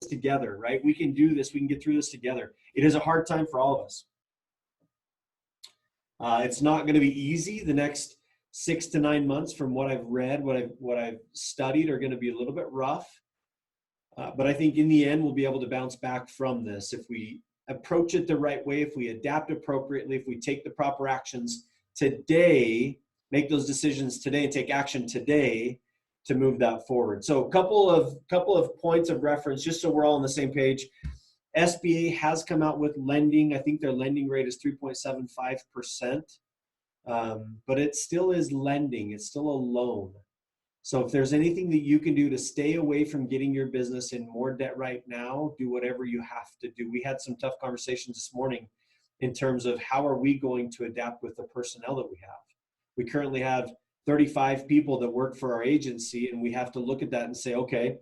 together, right? We can do this. We can get through this together. It is a hard time for all of us. It's not going to be easy. The next 6 to 9 months, from what I've read, what I've studied, are going to be a little bit rough. But I think in the end, we'll be able to bounce back from this if we approach it the right way, if we adapt appropriately, if we take the proper actions today, make those decisions today, and take action today to move that forward. So a couple of points of reference, just so we're all on the same page. SBA has come out with lending. I think their lending rate is 3.75%, but it still is lending. It's still a loan. So if there's anything that you can do to stay away from getting your business in more debt right now, do whatever you have to do. We had some tough conversations this morning in terms of how are we going to adapt with the personnel that we have. We currently have 35 people that work for our agency, and we have to look at that and say, okay,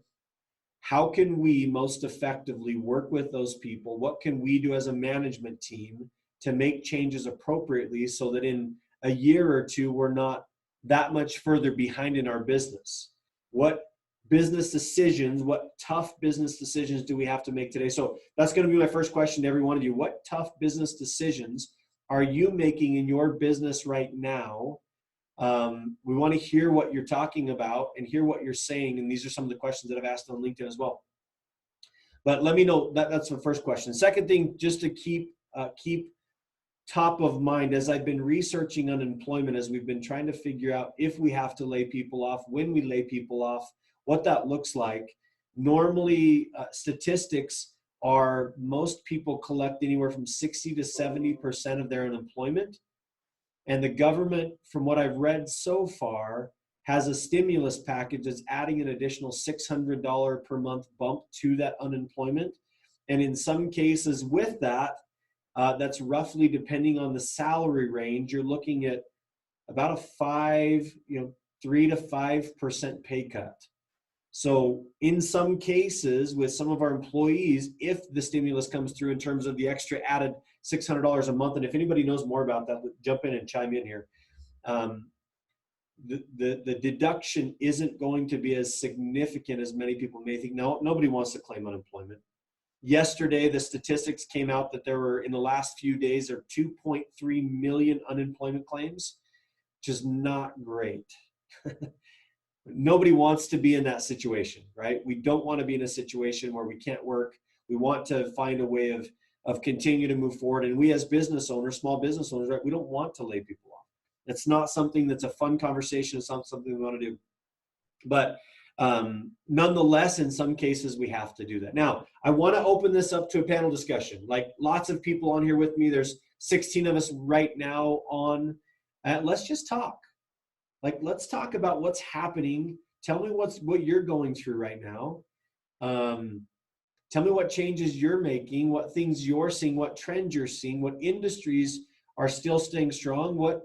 how can we most effectively work with those people? What can we do as a management team to make changes appropriately so that in a year or two, we're not that much further behind in our business? What business decisions, what tough business decisions do we have to make today? So that's going to be my first question to every one of you. What tough business decisions are you making in your business right now? We want to hear what you're talking about and hear what you're saying. And these are some of the questions that I've asked on LinkedIn as well. But let me know that's the first question. Second thing, just to keep top of mind, as I've been researching unemployment, as we've been trying to figure out if we have to lay people off, when we lay people off, what that looks like. Normally, statistics are most people collect anywhere from 60 to 70% of their unemployment. And the government, from what I've read so far, has a stimulus package that's adding an additional $600 per month bump to that unemployment. And in some cases with that, that's roughly, depending on the salary range, you're looking at about a 3 to 5% pay cut. So in some cases with some of our employees, if the stimulus comes through in terms of the extra added $600 a month, and if anybody knows more about that, jump in and chime in here. The deduction isn't going to be as significant as many people may think. No, nobody wants to claim unemployment. Yesterday, the statistics came out that there were, in the last few days, there are 2.3 million unemployment claims, which is not great. Nobody wants to be in that situation, right? We don't want to be in a situation where we can't work. We want to find a way of continue to move forward. And we as business owners, small business owners, right, we don't want to lay people off. It's not something that's a fun conversation. It's not something we want to do. But nonetheless, in some cases, we have to do that. Now, I want to open this up to a panel discussion. Like, lots of people on here with me. There's 16 of us right now on. Let's just talk. Like, let's talk about what's happening. Tell me what you're going through right now. Tell me what changes you're making, what things you're seeing, what trends you're seeing, what industries are still staying strong, what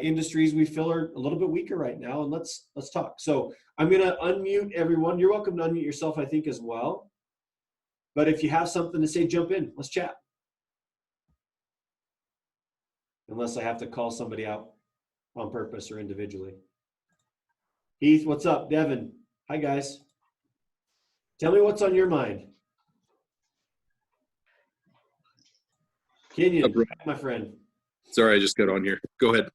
industries we feel are a little bit weaker right now, and let's talk. So I'm going to unmute everyone. You're welcome to unmute yourself, I think, as well. But if you have something to say, jump in. Let's chat. Unless I have to call somebody out on purpose or individually. Heath, what's up? Devin, hi guys. Tell me what's on your mind. Kenyon, my friend. Sorry, I just got on here. Go ahead.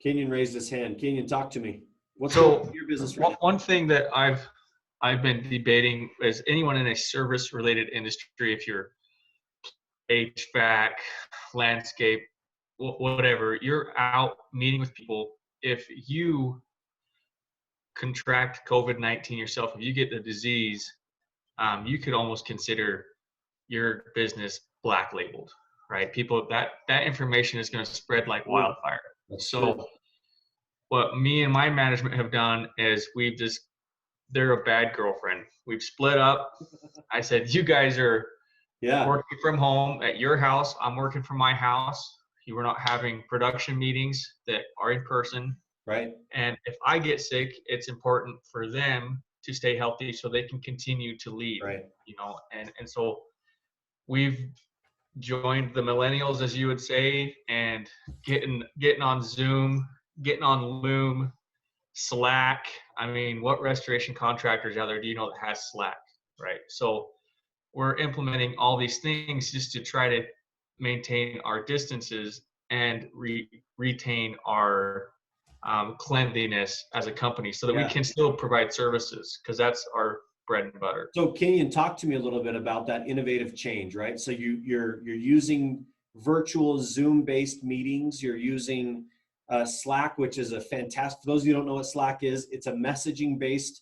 Kenyon raised his hand. Kenyon, talk to me. What's going on in your business right now? One thing that I've been debating is anyone in a service-related industry, if you're HVAC, landscape, whatever, you're out meeting with people. If you contract COVID-19 yourself, if you get the disease, you could almost consider your business black labeled, right? People, that information is going to spread like wildfire. So what me and my management have done is they're a bad girlfriend. We've split up. I said, you guys are working from home at your house. I'm working from my house. You were not having production meetings that are in person. Right. And if I get sick, it's important for them to stay healthy so they can continue to lead. Right. You know, and so we've joined the millennials, as you would say, and getting on Zoom, getting on Loom, Slack. I mean, what restoration contractors out there do you know that has Slack, right? So we're implementing all these things just to try to maintain our distances and retain our cleanliness as a company so that we Yeah. can still provide services, because that's our bread and butter. So Kenyon, talk to me a little bit about that innovative change, right? So you're using virtual Zoom-based meetings. You're using Slack, which is a fantastic, for those of you who don't know what Slack is, it's a messaging-based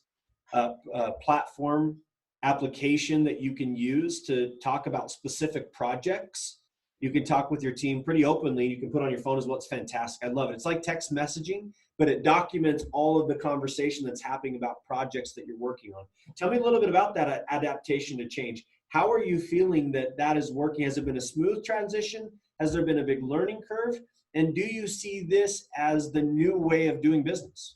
platform application that you can use to talk about specific projects. You can talk with your team pretty openly. You can put on your phone as well. It's fantastic. I love it. It's like text messaging, but it documents all of the conversation that's happening about projects that you're working on. Tell me a little bit about that adaptation to change. How are you feeling that that is working? Has it been a smooth transition? Has there been a big learning curve? And do you see this as the new way of doing business?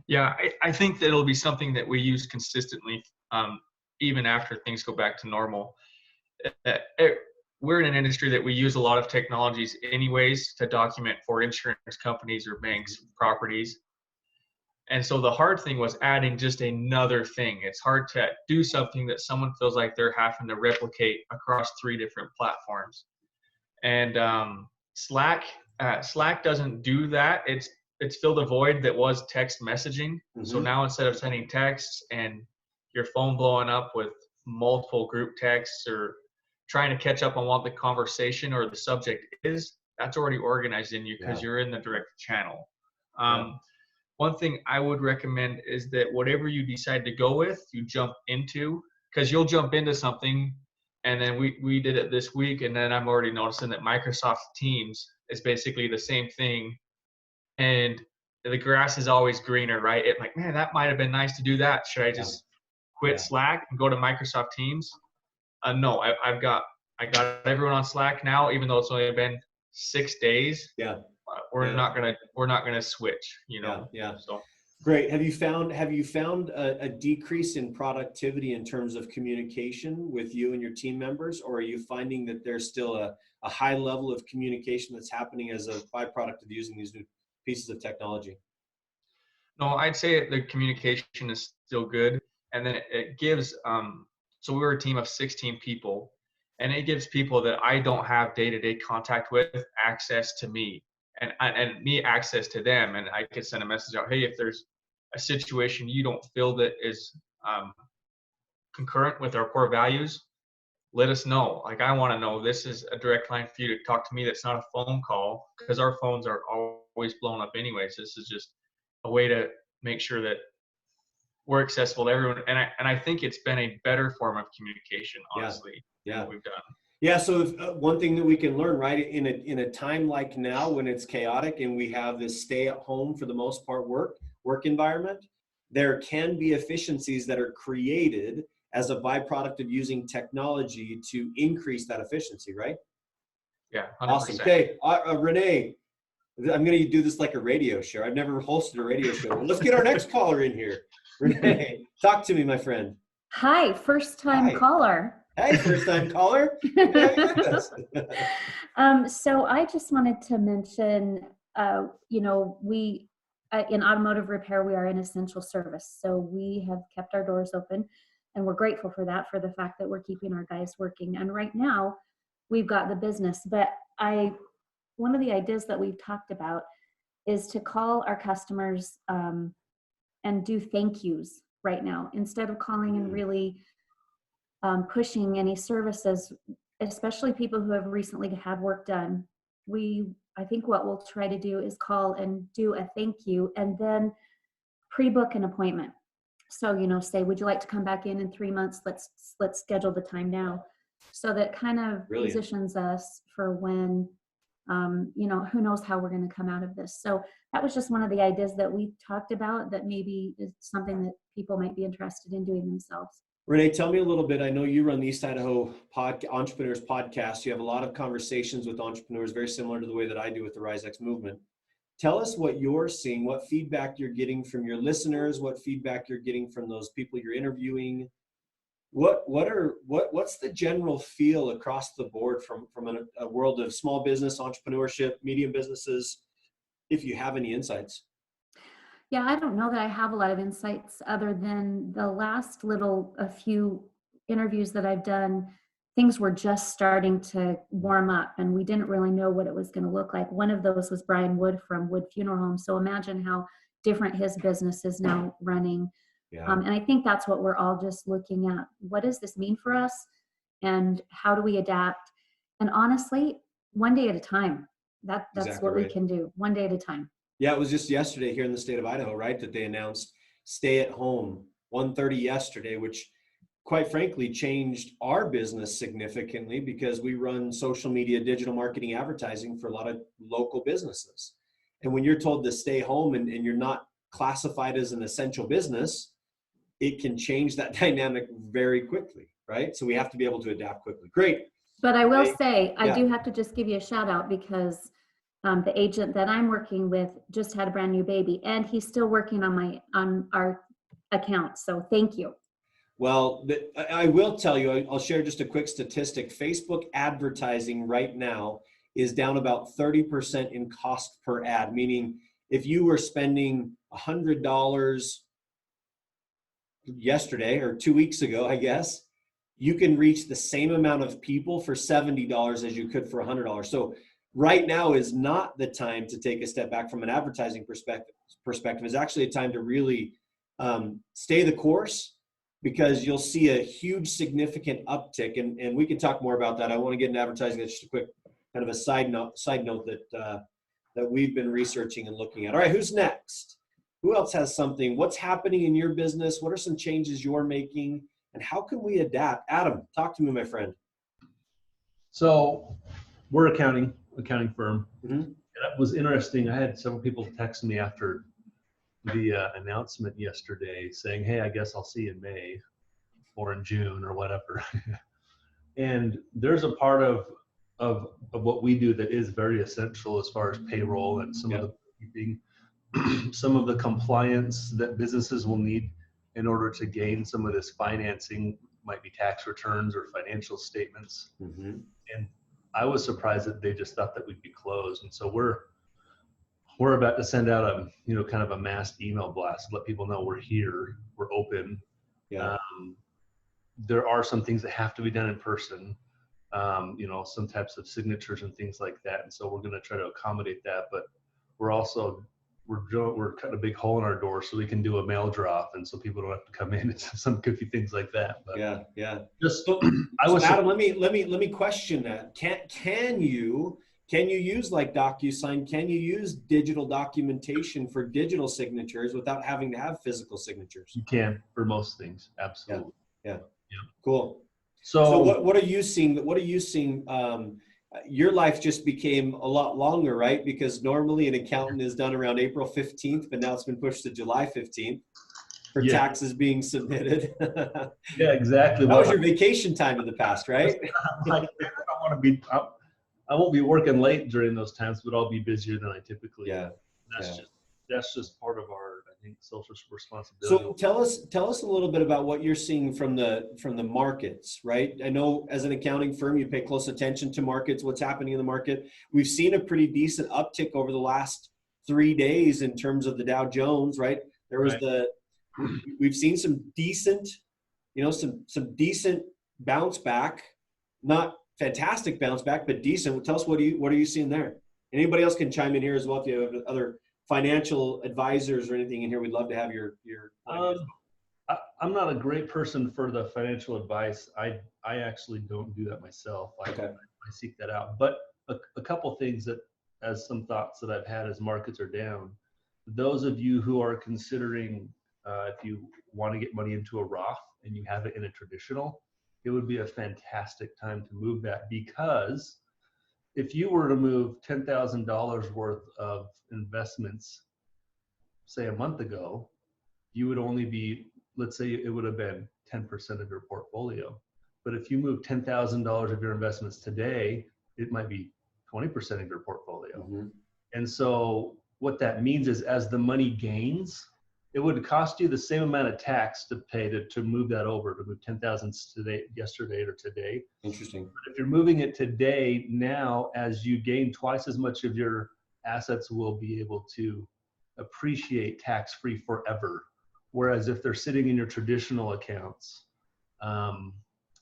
Yeah, I think that it'll be something that we use consistently, even after things go back to normal. We're in an industry that we use a lot of technologies anyways to document for insurance companies or banks properties. And so the hard thing was adding just another thing. It's hard to do something that someone feels like they're having to replicate across 3 different platforms. And Slack doesn't do that. It's filled a void that was text messaging. Mm-hmm. So now instead of sending texts and your phone blowing up with multiple group texts or trying to catch up on what the conversation or the subject is, that's already organized in you because you're in the direct channel. One thing I would recommend is that whatever you decide to go with, you jump into, because you'll jump into something. And then we did it this week, and then I'm already noticing that Microsoft Teams is basically the same thing. And the grass is always greener, right? It's like, man, that might have been nice to do that. Should I just quit Slack and go to Microsoft Teams? No, I got everyone on Slack now, even though it's only been 6 days. Yeah. We're not gonna switch, you know. Yeah. So great. Have you found a decrease in productivity in terms of communication with you and your team members, or are you finding that there's still a high level of communication that's happening as a byproduct of using these new pieces of technology? No, I'd say the communication is still good, and then it gives. So we were a team of 16 people, and it gives people that I don't have day-to-day contact with access to me, and me access to them, and I could send a message out. Hey, if there's a situation you don't feel that is concurrent with our core values, let us know. Like, I want to know. This is a direct line for you to talk to me. That's not a phone call, because our phones are always blown up anyways. This is just a way to make sure that we're accessible to everyone. And I think it's been a better form of communication, honestly, than what we've done. Yeah. So one thing that we can learn, right, in a time like now when it's chaotic and we have this stay at home for the most part work environment, there can be efficiencies that are created as a byproduct of using technology to increase that efficiency, right? Yeah. 100%. Awesome. Okay, Renee, I'm going to do this like a radio show. I've never hosted a radio show. Let's get our next caller in here. Renee, talk to me, my friend. Hi, first-time caller. Hey, first-time caller. So I just wanted to mention, we in automotive repair, we are an essential service. So we have kept our doors open, and we're grateful for that, for the fact that we're keeping our guys working. And right now, we've got the business. But one of the ideas that we've talked about is to call our customers and do thank yous right now, instead of calling and really pushing any services, especially people who have recently had work done. I think what we'll try to do is call and do a thank you, and then pre-book an appointment. So, say, would you like to come back in 3 months? Let's schedule the time now. So that kind of positions us for when, who knows how we're going to come out of this. So that was just one of the ideas that we talked about that maybe is something that people might be interested in doing themselves. Renee, tell me a little bit. I know you run the East Idaho Entrepreneurs Podcast. You have a lot of conversations with entrepreneurs, very similar to the way that I do with the RizeX movement. Tell us what you're seeing, what feedback you're getting from your listeners, what feedback you're getting from those people you're interviewing. What's the general feel across the board from a world of small business, entrepreneurship, medium businesses, if you have any insights? Yeah, I don't know that I have a lot of insights other than the last a few interviews that I've done. Things were just starting to warm up and we didn't really know what it was going to look like. One of those was Brian Wood from Wood Funeral Home. So imagine how different his business is now running. Yeah, And I think that's what we're all just looking at. What does this mean for us? And how do we adapt? And honestly, one day at a time. That's exactly what we right. can do, one day at a time. Yeah, it was just yesterday here in the state of Idaho, right, that they announced stay at home 1:30 yesterday, which quite frankly changed our business significantly because we run social media, digital marketing, advertising for a lot of local businesses. And when you're told to stay home and you're not classified as an essential business, it can change that dynamic very quickly, right? So we have to be able to adapt quickly. Great. But I will say, I Yeah. do have to just give you a shout out because the agent that I'm working with just had a brand new baby and he's still working on our account. So thank you. Well, I will tell you, I'll share just a quick statistic. Facebook advertising right now is down about 30% in cost per ad, meaning if you were spending $100 yesterday or 2 weeks ago, I guess, you can reach the same amount of people for $70 as you could for $100. So right now is not the time to take a step back from an advertising perspective. It's actually a time to really stay the course because you'll see a huge significant uptick. And we can talk more about that. I want to get into advertising. That's just a quick kind of a side note that we've been researching and looking at. All right, who's next? Who else has something? What's happening in your business? What are some changes you're making? And how can we adapt? Adam, talk to me, my friend. So we're accounting firm. Mm-hmm. It was interesting. I had several people text me after the announcement yesterday saying, hey, I guess I'll see you in May or in June or whatever. And there's a part of what we do that is very essential as far as payroll and some of the bookkeeping, some of the compliance that businesses will need in order to gain some of this financing, might be tax returns or financial statements. Mm-hmm. And I was surprised that they just thought that we'd be closed. And so we're about to send out a, kind of a mass email blast to let people know we're here, we're open. Yeah. There are some things that have to be done in person, some types of signatures and things like that. And so we're going to try to accommodate that, but we're cutting a big hole in our door so we can do a mail drop, and so people don't have to come in. It's some goofy things like that. But Yeah. just So Adam, let me question that. Can you use like DocuSign? Can you use digital documentation for digital signatures without having to have physical signatures? You can for most things, absolutely. Yeah. Cool. So what are you seeing? Your life just became a lot longer, right? Because normally an accountant is done around April 15th, but now it's been pushed to July 15th for taxes being submitted. Yeah, exactly. That was your vacation time in the past, right? I won't be working late during those times, but I'll be busier than I typically am. That's just part of our, I think, social responsibility. So tell us a little bit about what you're seeing from the markets, right? I know as an accounting firm, you pay close attention to markets, what's happening in the market. We've seen a pretty decent uptick over the last 3 days in terms of the Dow Jones, right? There was we've seen some decent, some decent bounce back, not fantastic bounce back, but decent. Tell us what are you seeing there? Anybody else can chime in here as well if you have other financial advisors or anything in here. We'd love to have your I'm not a great person for the financial advice. I actually don't do that myself. I seek that out. But a couple things as some thoughts that I've had as markets are down. Those of you who are considering if you want to get money into a Roth and you have it in a traditional, it would be a fantastic time to move that, because if you were to move $10,000 worth of investments, say a month ago, you would only be, let's say it would have been 10% of your portfolio. But if you move $10,000 of your investments today, it might be 20% of your portfolio. Mm-hmm. And so what that means is as the money gains, it would cost you the same amount of tax to pay to move that over, to move 10,000 yesterday or today. Interesting. But if you're moving it today, now as you gain twice as much of your assets will be able to appreciate tax-free forever. Whereas if they're sitting in your traditional accounts,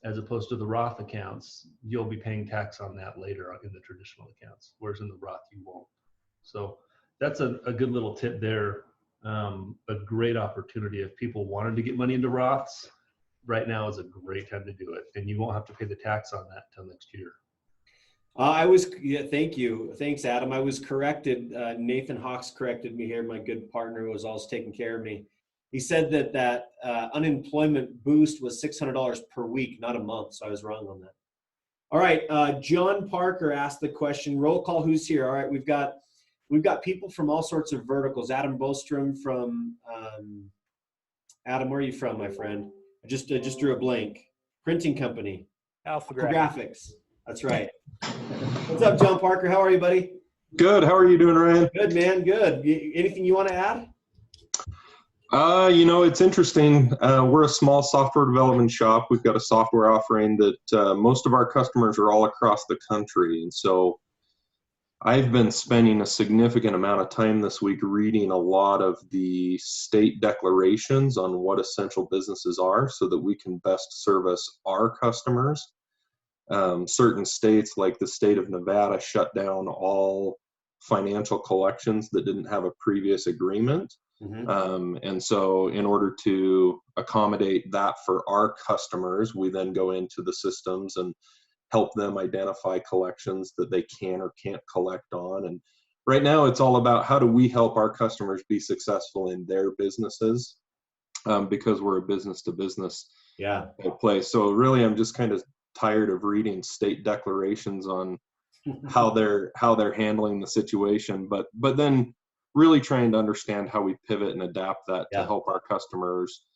as opposed to the Roth accounts, you'll be paying tax on that later in the traditional accounts, whereas in the Roth you won't. So that's a good little tip there. A great opportunity if people wanted to get money into Roths. Right now is a great time to do it, and you won't have to pay the tax on that till next year. Thank you. Thanks, Adam. I was corrected. Nathan Hawks corrected me here, my good partner who was always taking care of me. He said that unemployment boost was $600 per week, not a month. So I was wrong on that. All right. John Parker asked the question, roll call, who's here? All right. We've got people from all sorts of verticals. Adam Bostrom from, Adam, where are you from, my friend? I just drew a blank. Printing company. Alpha Graphics. That's right. What's up, John Parker? How are you, buddy? Good. How are you doing, Ryan? Good, man. Good. Anything you want to add? It's interesting. We're a small software development shop. We've got a software offering that most of our customers are all across the country. And so I've been spending a significant amount of time this week reading a lot of the state declarations on what essential businesses are so that we can best service our customers. Certain states like the state of Nevada shut down all financial collections that didn't have a previous agreement. Mm-hmm. And so in order to accommodate that for our customers, we then go into the systems and help them identify collections that they can or can't collect on. And right now it's all about how do we help our customers be successful in their businesses, because we're a business to business place. So really I'm just kind of tired of reading state declarations on how they're handling the situation, but then really trying to understand how we pivot and adapt that to help our customers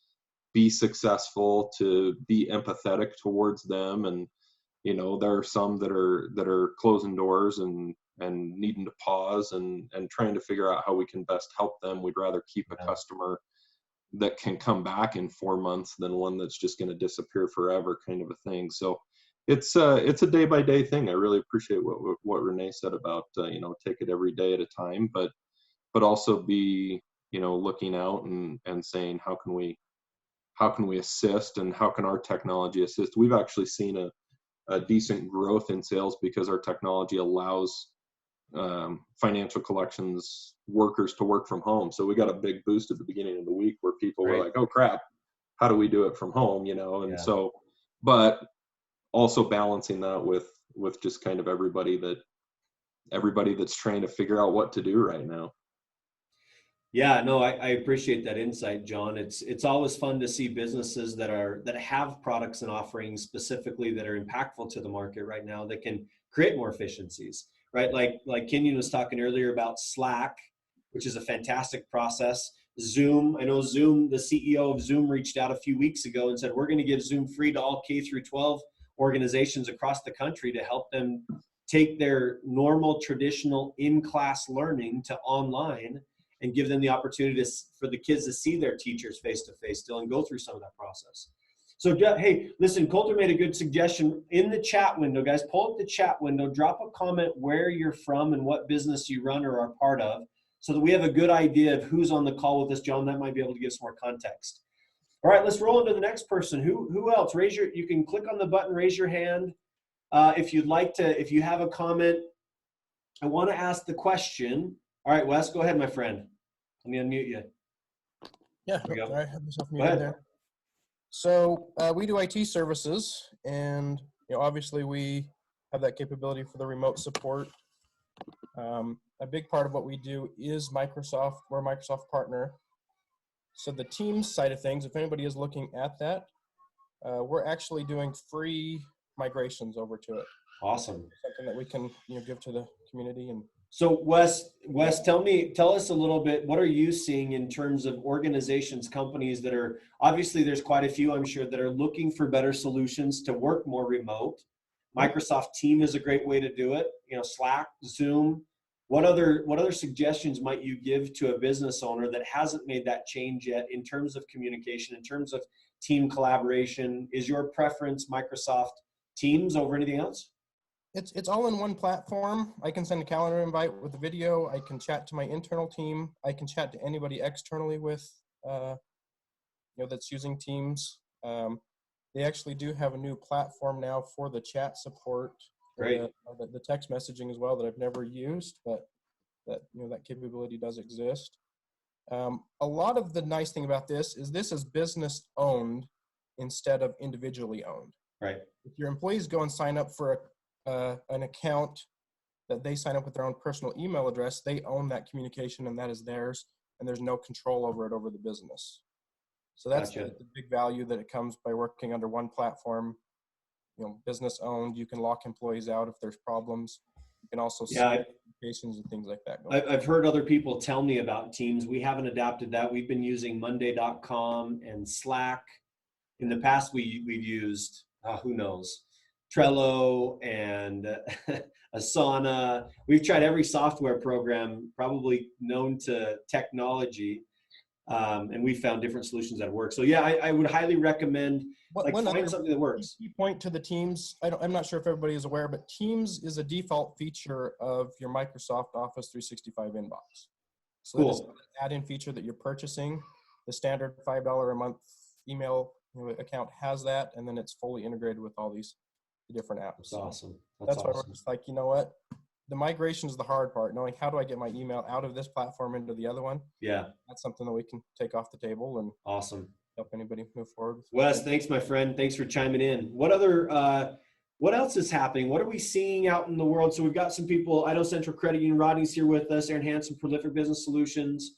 be successful, to be empathetic towards them. And there are some that are closing doors and needing to pause and trying to figure out how we can best help them. We'd rather keep a customer that can come back in 4 months than one that's just going to disappear forever, kind of a thing. So it's a day by day thing. I really appreciate what Renee said about take it every day at a time, but also be looking out and saying how can we assist, and how can our technology assist. We've actually seen a decent growth in sales because our technology allows financial collections workers to work from home. So we got a big boost at the beginning of the week where people were like, oh crap, how do we do it from home? So, but also balancing that with just kind of everybody that's trying to figure out what to do right now. Yeah, no, I appreciate that insight, John. It's always fun to see businesses that have products and offerings specifically that are impactful to the market right now that can create more efficiencies, right? Like Kenyon was talking earlier about Slack, which is a fantastic process. Zoom, I know Zoom, the CEO of Zoom reached out a few weeks ago and said, we're going to give Zoom free to all K through 12 organizations across the country to help them take their normal traditional in-class learning to online and give them the opportunity for the kids to see their teachers face-to-face still and go through some of that process. So, hey, listen, Coulter made a good suggestion in the chat window. Guys, pull up the chat window, drop a comment where you're from and what business you run or are part of so that we have a good idea of who's on the call with us. John, that might be able to give us more context. All right, let's roll into the next person. Who else? You can click on the button, raise your hand. If you have a comment. I want to ask the question. All right, Wes, go ahead, my friend. Let me unmute you. Yeah, I have myself muted there. So we do IT services, and obviously we have that capability for the remote support. A big part of what we do is Microsoft. We're a Microsoft partner. So the Teams side of things, if anybody is looking at that, we're actually doing free migrations over to it. Awesome. Something that we can give to the community. And so Wes, tell us a little bit, what are you seeing in terms of organizations, companies that are, obviously there's quite a few, I'm sure, that are looking for better solutions to work more remote. Microsoft Teams is a great way to do it. Slack, Zoom. What other suggestions might you give to a business owner that hasn't made that change yet in terms of communication, in terms of team collaboration? Is your preference Microsoft Teams over anything else? It's all in one platform. I can send a calendar invite with a video. I can chat to my internal team. I can chat to anybody externally with, that's using Teams. They actually do have a new platform now for the chat support, Great. the text messaging as well that I've never used, but that capability does exist. A lot of the nice thing about this is business owned instead of individually owned. Right. If your employees go and sign up for an account that they sign up with their own personal email address, they own that communication and that is theirs, and there's no control over it over the business. So that's Gotcha. the big value that it comes by working under one platform. Business owned. You can lock employees out if there's problems. You can also see communications and things like that. I've heard other people tell me about Teams. We haven't adapted that. We've been using Monday.com and Slack. In the past, we've used, who knows, Trello and Asana. We've tried every software program probably known to technology, and we found different solutions that work. So yeah, I would highly recommend find something that works. Key point to the Teams, I'm not sure if everybody is aware, but Teams is a default feature of your Microsoft Office 365 inbox. So Cool. That is an add-in feature that you're purchasing. The standard $5 a month email account has that, and then it's fully integrated with all these different apps. That's awesome. That's why we're just like, you know what? The migration is the hard part, knowing how do I get my email out of this platform into the other one. Yeah. That's something that we can take off the table and awesome. Help anybody move forward. Wes, thanks, my friend. Thanks for chiming in. What else is happening? What are we seeing out in the world? So we've got some people, Idaho Central Credit Union, Rodney's here with us, Aaron Hansen, Prolific Business Solutions.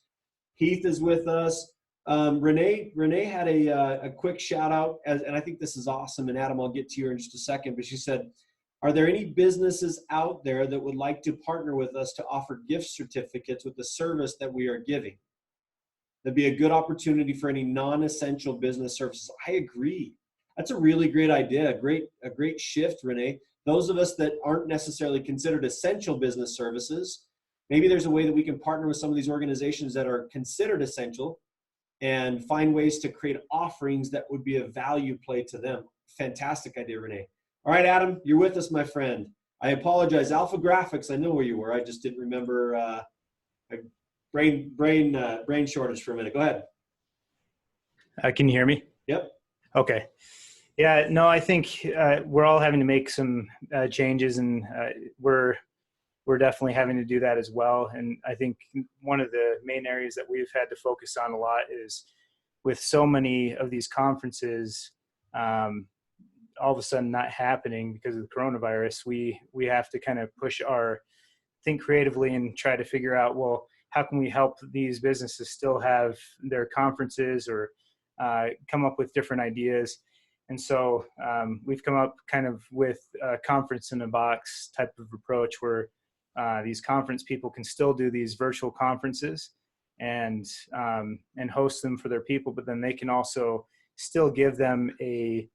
Heath is with us. Renee had a quick shout out, and I think this is awesome. And Adam, I'll get to you in just a second, but she said, are there any businesses out there that would like to partner with us to offer gift certificates with the service that we are giving? That'd be a good opportunity for any non-essential business services. I agree. That's a really great idea. A great shift, Renee. Those of us that aren't necessarily considered essential business services, maybe there's a way that we can partner with some of these organizations that are considered essential and find ways to create offerings that would be a value play to them. Fantastic idea, Renee. All right, Adam, you're with us, my friend. I apologize. Alpha Graphics, I know where you were. I just didn't remember. Brain shortage for a minute. Go ahead. Can you hear me? Yep. Okay. Yeah, no, I think we're all having to make some changes, and we're definitely having to do that as well. And I think one of the main areas that we've had to focus on a lot is with so many of these conferences all of a sudden not happening because of the coronavirus, we have to kind of think creatively and try to figure out, well, how can we help these businesses still have their conferences or come up with different ideas. And so we've come up kind of with a conference in a box type of approach where these conference people can still do these virtual conferences and host them for their people, but then they can also still give them a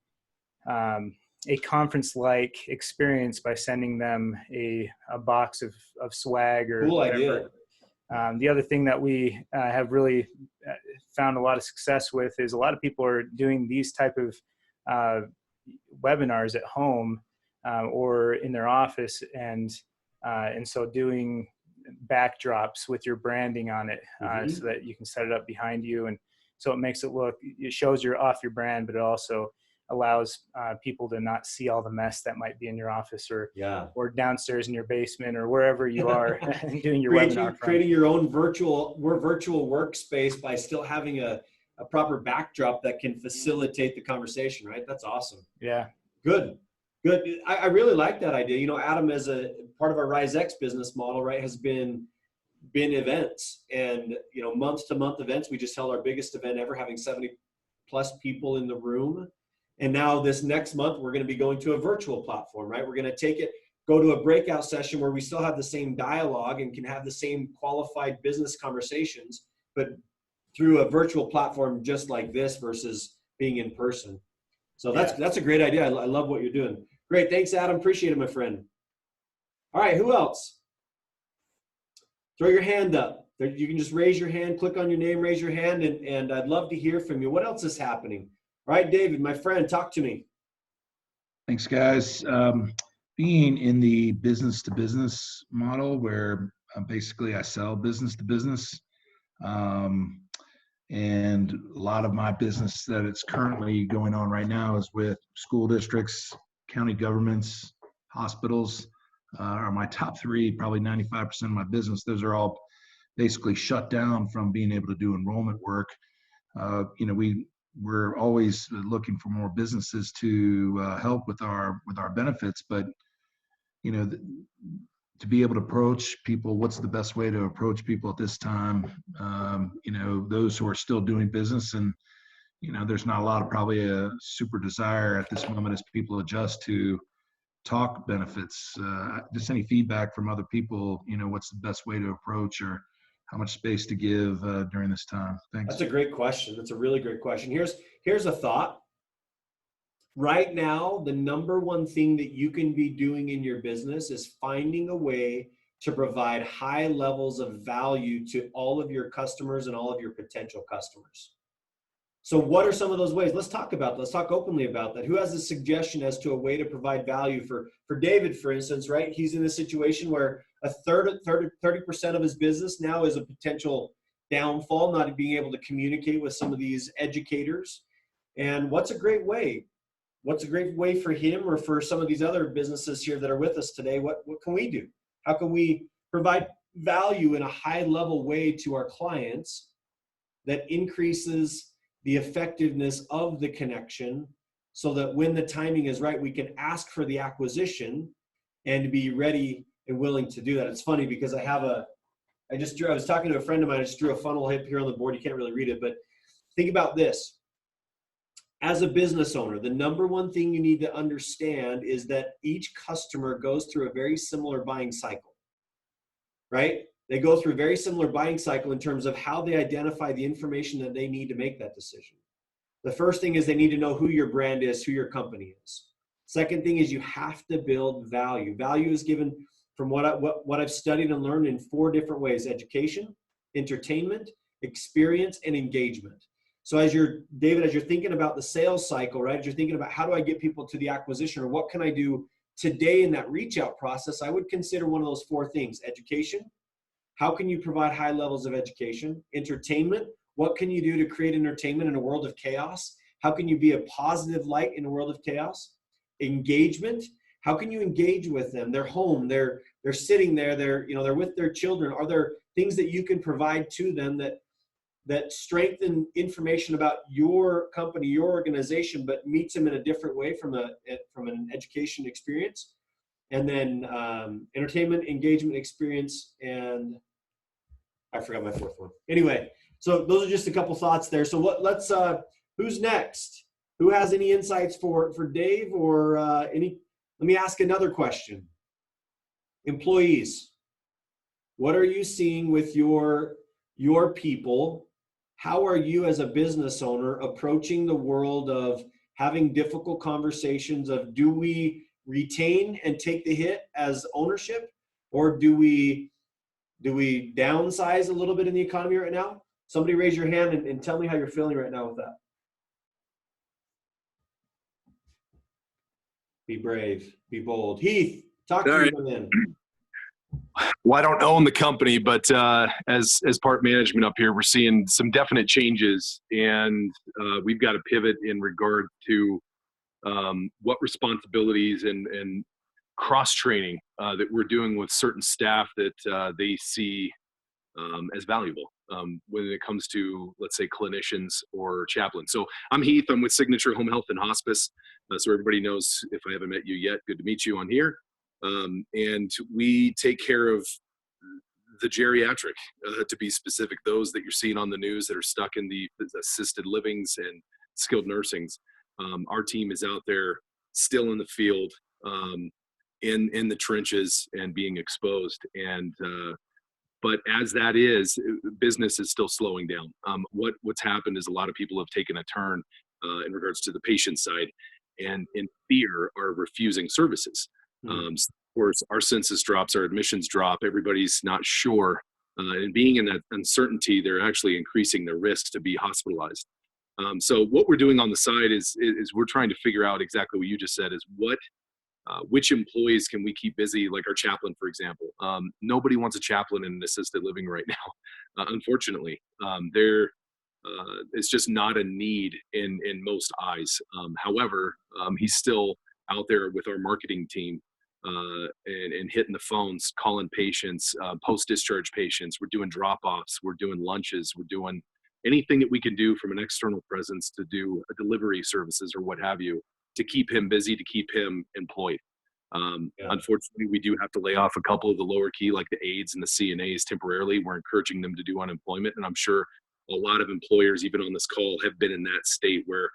conference-like experience by sending them a box of swag or cool whatever. Idea. The other thing that we have really found a lot of success with is a lot of people are doing these type of webinars at home or in their office, and so doing backdrops with your branding on it so that you can set it up behind you, and so it shows you're off your brand, but it also allows people to not see all the mess that might be in your office or downstairs in your basement or wherever you are doing your webinar. Creating your own virtual workspace by still having a proper backdrop that can facilitate the conversation, right? That's awesome. Yeah. Good. I really like that idea. You know, Adam, as a part of our RizeX business model, right, has been events and, month to month events. We just held our biggest event ever, having 70 plus people in the room. And now this next month, we're going to be going to a virtual platform, right? We're going to go to a breakout session where we still have the same dialogue and can have the same qualified business conversations, but through a virtual platform just like this versus being in person. So that's a great idea. I love what you're doing. Great. Thanks, Adam. Appreciate it, my friend. All right. Who else? Throw your hand up. You can just raise your hand, click on your name, raise your hand, and I'd love to hear from you. What else is happening? All right, David, my friend, talk to me. Thanks, guys. being in the business to business model where basically I sell business to business. And a lot of my business that it's currently going on right now is with school districts, county governments, hospitals are my top three, probably 95% of my business. Those are all basically shut down from being able to do enrollment work. We're always looking for more businesses to help with our benefits, but to be able to approach people, what's the best way to approach people at this time? Those who are still doing business, and there's not a lot of probably a super desire at this moment as people adjust to talk benefits. Just any feedback from other people, what's the best way to approach or how much space to give during this time? Thanks. That's a great question. That's a really great question. Here's a thought. Right now, the number one thing that you can be doing in your business is finding a way to provide high levels of value to all of your customers and all of your potential customers. So what are some of those ways? Let's talk openly about that. Who has a suggestion as to a way to provide value for David, for instance, right? He's in a situation where 30% of his business now is a potential downfall, not being able to communicate with some of these educators. And what's a great way? What's a great way for him or for some of these other businesses here that are with us today? What can we do? How can we provide value in a high level way to our clients that increases the effectiveness of the connection so that when the timing is right, we can ask for the acquisition and be ready and willing to do that? It's funny because I was talking to a friend of mine, I just drew a funnel here on the board. You can't really read it, but think about this. As a business owner, the number one thing you need to understand is that each customer goes through a very similar buying cycle, right? They go through a very similar buying cycle in terms of how they identify the information that they need to make that decision. The first thing is they need to know who your brand is, who your company is. Second thing is you have to build value. Value is given from what I've studied and learned in 4 different ways: education, entertainment, experience, and engagement. So David, as you're thinking about the sales cycle, right? As you're thinking about how do I get people to the acquisition or what can I do today in that reach out process, I would consider one of those 4 things: education. How can you provide high levels of education? Entertainment. What can you do to create entertainment in a world of chaos? How can you be a positive light in a world of chaos? Engagement. How can you engage with them? They're home. They're sitting there. They're with their children. Are there things that you can provide to them that strengthen information about your company, your organization, but meets them in a different way from an education experience? And then entertainment, engagement, experience, and I forgot my 4th one. Anyway, so those are just a couple thoughts there. So who's next? Who has any insights for Dave or let me ask another question. Employees, what are you seeing with your people? How are you as a business owner approaching the world of having difficult conversations of, do we retain and take the hit as ownership, or do we downsize a little bit in the economy right now? Somebody raise your hand and tell me how you're feeling right now with that. Be brave, be bold. Heath, talk to me then. Well, I don't own the company, but as part management up here, we're seeing some definite changes, and we've got to pivot in regard to what responsibilities and cross-training that we're doing with certain staff that they see as valuable when it comes to, let's say, clinicians or chaplains. So I'm Heath. I'm with Signature Home Health and Hospice. So everybody knows, if I haven't met you yet, good to meet you on here. And we take care of the geriatric, to be specific, those that you're seeing on the news that are stuck in the assisted livings and skilled nursings. Our team is out there still in the field, in the trenches and being exposed. And but as that is, business is still slowing down. What's happened is a lot of people have taken a turn in regards to the patient side, and in fear are refusing services. Of course, our census drops, our admissions drop, everybody's not sure. And being in that uncertainty, they're actually increasing their risk to be hospitalized. So what we're doing on the side is we're trying to figure out exactly what you just said, is what which employees can we keep busy, like our chaplain, for example. Nobody wants a chaplain in an assisted living right now, unfortunately. It's just not a need in most eyes. However, he's still out there with our marketing team and hitting the phones, calling patients, post-discharge patients. We're doing drop-offs. We're doing lunches. We're doing anything that we can do from an external presence to do a delivery services or what have you to keep him busy, to keep him employed. Unfortunately, we do have to lay off a couple of the lower key, like the aides and the CNAs temporarily. We're encouraging them to do unemployment. And I'm sure a lot of employers, even on this call, have been in that state where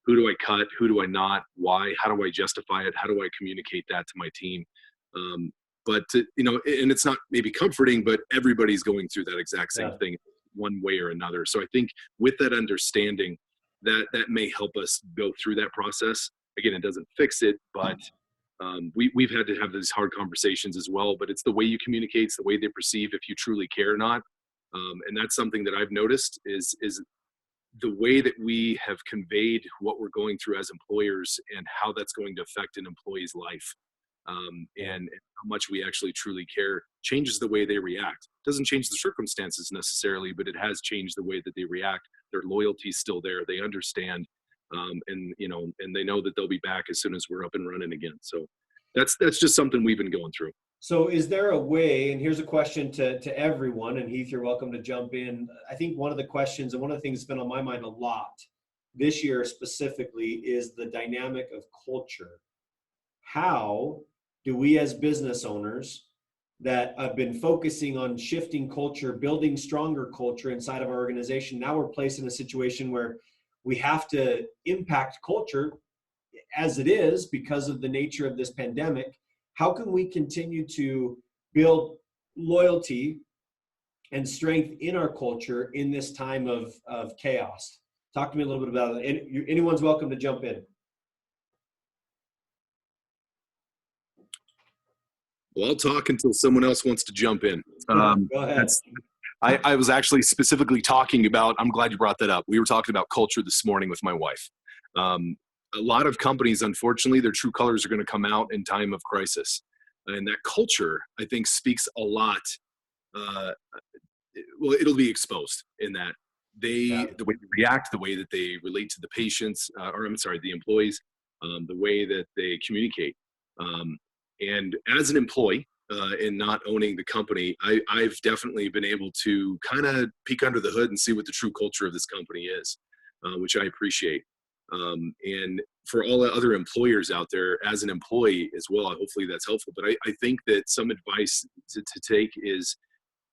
who do I cut? Who do I not? Why? How do I justify it? How do I communicate that to my team? And it's not maybe comforting, but everybody's going through that exact same thing one way or another. So I think with that understanding, that may help us go through that process. Again, it doesn't fix it, but we've had to have these hard conversations as well. But it's the way you communicate, it's the way they perceive if you truly care or not. And that's something that I've noticed is the way that we have conveyed what we're going through as employers and how that's going to affect an employee's life, and how much we actually truly care changes the way they react. Doesn't change the circumstances necessarily, but it has changed the way that they react. Their loyalty is still there. They understand, and they know that they'll be back as soon as we're up and running again. So that's just something we've been going through. So is there a way, and here's a question to everyone, and Heath, you're welcome to jump in. I think one of the questions and one of the things that's been on my mind a lot this year specifically is the dynamic of culture. How do we as business owners that have been focusing on shifting culture, building stronger culture inside of our organization, now we're placed in a situation where we have to impact culture as it is because of the nature of this pandemic. How can we continue to build loyalty and strength in our culture in this time of chaos? Talk to me a little bit about it. Anyone's welcome to jump in. Well, I'll talk until someone else wants to jump in. Go ahead. I was actually specifically talking about, I'm glad you brought that up. We were talking about culture this morning with my wife. A lot of companies, unfortunately, their true colors are going to come out in time of crisis. And that culture, I think, speaks a lot. It'll be exposed in that the way they react, the way that they relate to the patients, the employees, the way that they communicate. And as an employee and not owning the company, I've definitely been able to kind of peek under the hood and see what the true culture of this company is, which I appreciate. And for all the other employers out there, as an employee as well, hopefully that's helpful. But I think that some advice to take is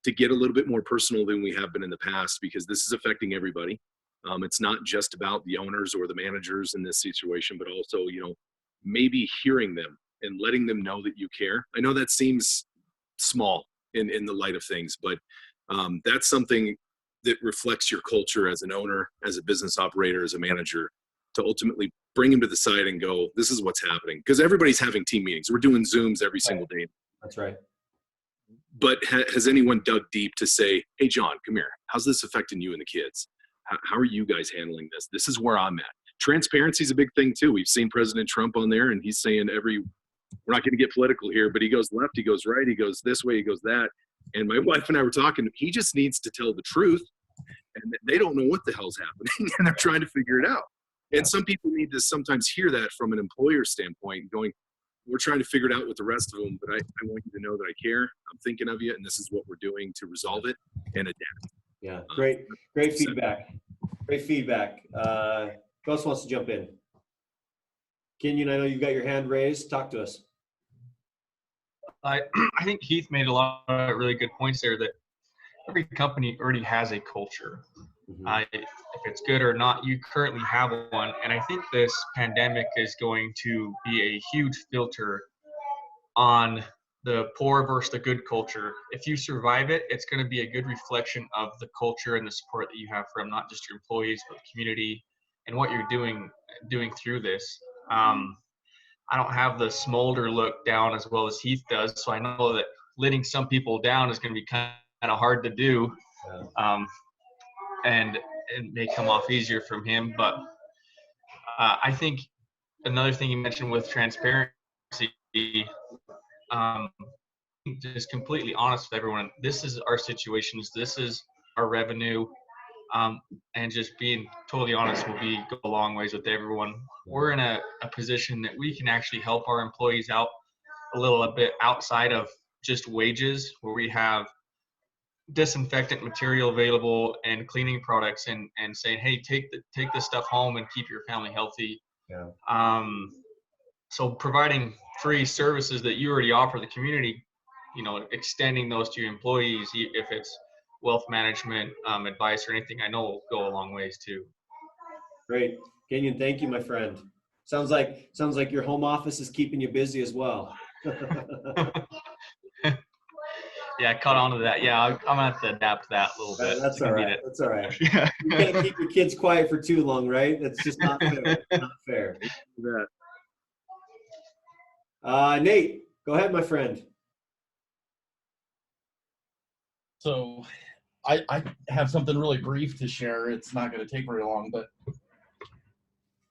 to get a little bit more personal than we have been in the past, because this is affecting everybody. It's not just about the owners or the managers in this situation, but also, maybe hearing them and letting them know that you care. I know that seems small in the light of things, but that's something that reflects your culture as an owner, as a business operator, as a manager, to ultimately bring them to the side and go, this is what's happening. Because everybody's having team meetings. We're doing Zooms every single day. That's right. But has anyone dug deep to say, hey, John, come here. How's this affecting you and the kids? How are you guys handling this? This is where I'm at. Transparency is a big thing too. We've seen President Trump on there, and he's saying we're not going to get political here, but he goes left, he goes right, he goes this way, he goes that. And my wife and I were talking, he just needs to tell the truth, and they don't know what the hell's happening, and they're trying to figure it out. And some people need to sometimes hear that from an employer standpoint, going, we're trying to figure it out with the rest of them, but I want you to know that I care. I'm thinking of you, and this is what we're doing to resolve it and adapt. Yeah, great feedback. Great feedback. Who else wants to jump in? Kenyon, I know you've got your hand raised. Talk to us. I think Heath made a lot of really good points there, that every company already has a culture. If it's good or not, you currently have one. And I think this pandemic is going to be a huge filter on the poor versus the good culture. If you survive it, it's going to be a good reflection of the culture and the support that you have from not just your employees, but the community and what you're doing through this. I don't have the smolder look down as well as Heath does, so I know that letting some people down is going to be kind of hard to do, and it may come off easier from him. But I think another thing you mentioned with transparency just completely honest with everyone. This is our situations. This is our revenue. And just being totally honest will go a long ways with everyone. We're in a position that we can actually help our employees out a little bit outside of just wages, where we have disinfectant material available and cleaning products, and saying, hey, take this stuff home and keep your family healthy. Yeah. So providing free services that you already offer the community, extending those to your employees, if it's wealth management advice or anything, I know will go a long ways too. Great. Kenyon, thank you, my friend. Sounds like your home office is keeping you busy as well. Yeah, I caught on to that. Yeah, I'm gonna have to adapt that a little bit. That's all right. That's all right. Yeah. You can't keep your kids quiet for too long, right? That's just not fair. Not fair. Nate, go ahead, my friend. So I have something really brief to share. It's not going to take very long, but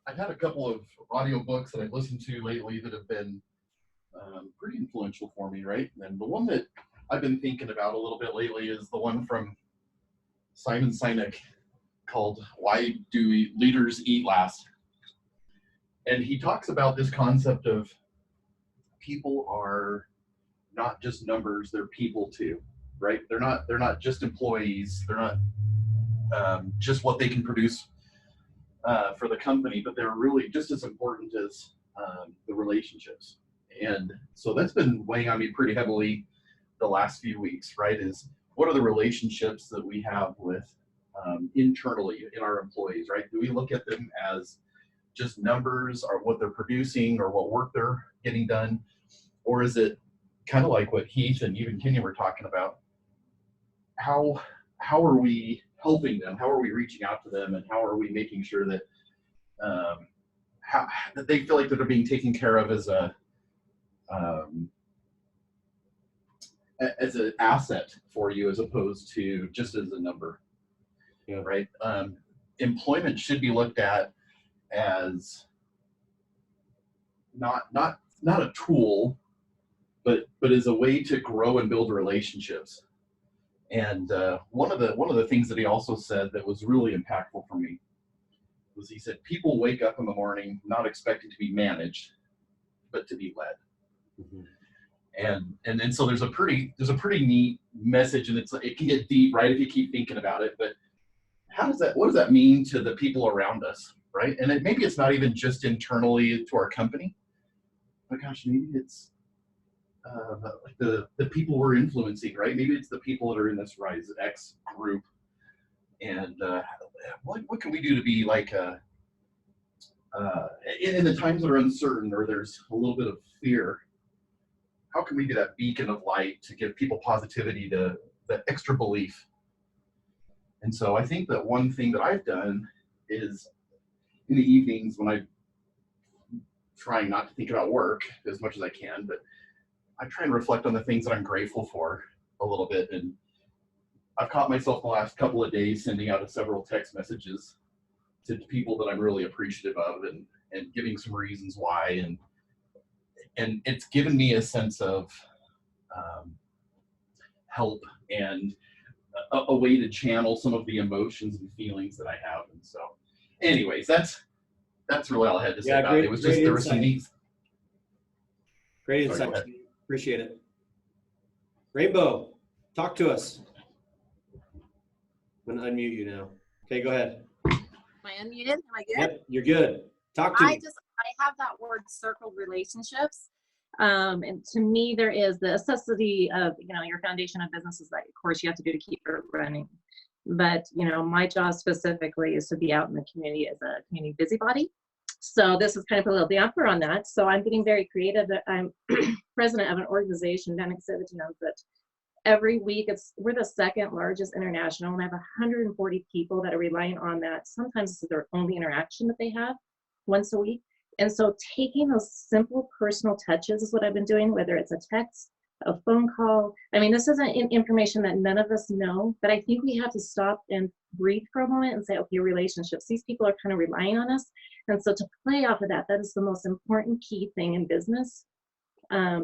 I've had a couple of audiobooks that I've listened to lately that have been pretty influential for me, right? And the one that I've been thinking about a little bit lately is the one from Simon Sinek called Why Do Leaders Eat Last? And he talks about this concept of people are not just numbers, they're people too, right? They're not just employees, they're not just what they can produce for the company, but they're really just as important as the relationships. And so that's been weighing on me pretty heavily the last few weeks, right? Is what are the relationships that we have with internally in our employees, right? Do we look at them as just numbers, or what they're producing, or what work they're getting done? Or is it kind of like what Heath and even Kenny were talking about? How are we helping them? How are we reaching out to them? And how are we making sure that that they feel like that they're being taken care of as an asset for you, as opposed to just as a number? Yeah. Right. Employment should be looked at as not a tool, but as a way to grow and build relationships. And one of the things that he also said that was really impactful for me was, he said, people wake up in the morning not expecting to be managed, but to be led. Mm-hmm. And so there's a pretty neat message, and it can get deep, right, if you keep thinking about it. But what does that mean to the people around us, right? And maybe it's not even just internally to our company, but gosh, maybe it's like the people we're influencing, right? Maybe it's the people that are in this RizeX group. And what can we do to be like in the times that are uncertain, or there's a little bit of fear? How can we be that beacon of light to give people positivity, to that extra belief? And so I think that one thing that I've done is, in the evenings when I'm trying not to think about work as much as I can, but I try and reflect on the things that I'm grateful for a little bit. And I've caught myself the last couple of days sending out several text messages to people that I'm really appreciative of, and giving some reasons why. And it's given me a sense of help and a way to channel some of the emotions and feelings that I have. And so anyways, that's really all I had to say about it. It was just, there was some neat. Great insight. Appreciate it. Rainbow, talk to us. I'm gonna unmute you now. Okay, go ahead. Am I unmuted? Am I good? Yep, you're good. Talk to me. I have that word circled, relationships. And to me, there is the necessity of, your foundation of businesses that, of course, you have to do to keep it running. But, my job specifically is to be out in the community as a community busybody. So this is kind of a little damper on that. So I'm getting very creative. I'm president of an organization down in Exhibiting that every week we're the second largest international, and I have 140 people that are relying on that. Sometimes this is their only interaction that they have once a week. And so taking those simple personal touches is what I've been doing, whether it's a text, a phone call. I mean, this isn't information that none of us know, but I think we have to stop and breathe for a moment and say, okay, relationships, these people are kind of relying on us. And so to play off of that, that is the most important key thing in business. I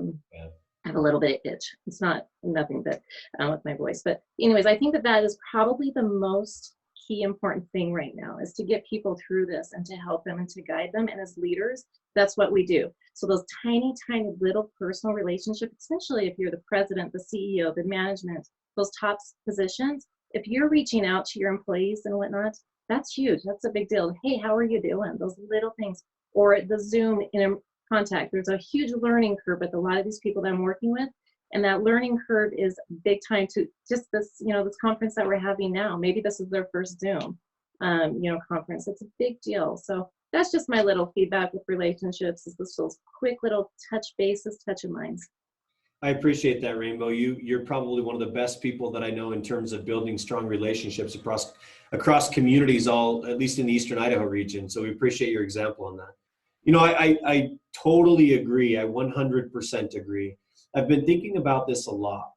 have a little bit of itch. It's not nothing but with my voice. But anyways, I think that that is probably the most key important thing right now, is to get people through this and to help them and to guide them. And as leaders, that's what we do. So those tiny, tiny little personal relationships, especially if you're the president, the CEO, the management, those top positions, if you're reaching out to your employees and whatnot, that's huge. That's a big deal. Hey, how are you doing? Those little things. Or the Zoom contact. There's a huge learning curve with a lot of these people that I'm working with. And that learning curve is big time to just this, this conference that we're having now. Maybe this is their first Zoom, conference. It's a big deal. So that's just my little feedback with relationships, is those quick little touch bases, touch of minds. I appreciate that, Rainbow. You're probably one of the best people that I know in terms of building strong relationships across communities, at least in the Eastern Idaho region. So we appreciate your example on that. I totally agree. I 100% agree. I've been thinking about this a lot,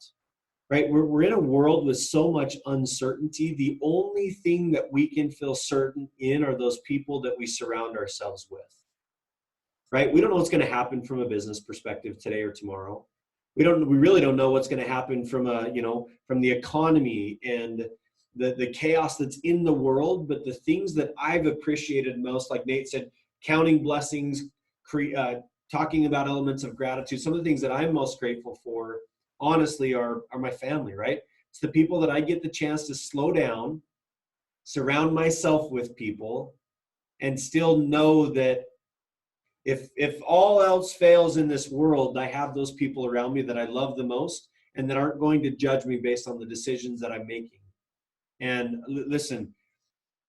right? We're in a world with so much uncertainty. The only thing that we can feel certain in are those people that we surround ourselves with, right? We don't know what's going to happen from a business perspective today or tomorrow. We really don't know what's going to happen from from the economy and the chaos that's in the world. But the things that I've appreciated most, like Nate said, counting blessings, talking about elements of gratitude, some of the things that I'm most grateful for, honestly, are my family, right? It's the people that I get the chance to slow down, surround myself with people, and still know that if all else fails in this world, I have those people around me that I love the most and that aren't going to judge me based on the decisions that I'm making. And listen,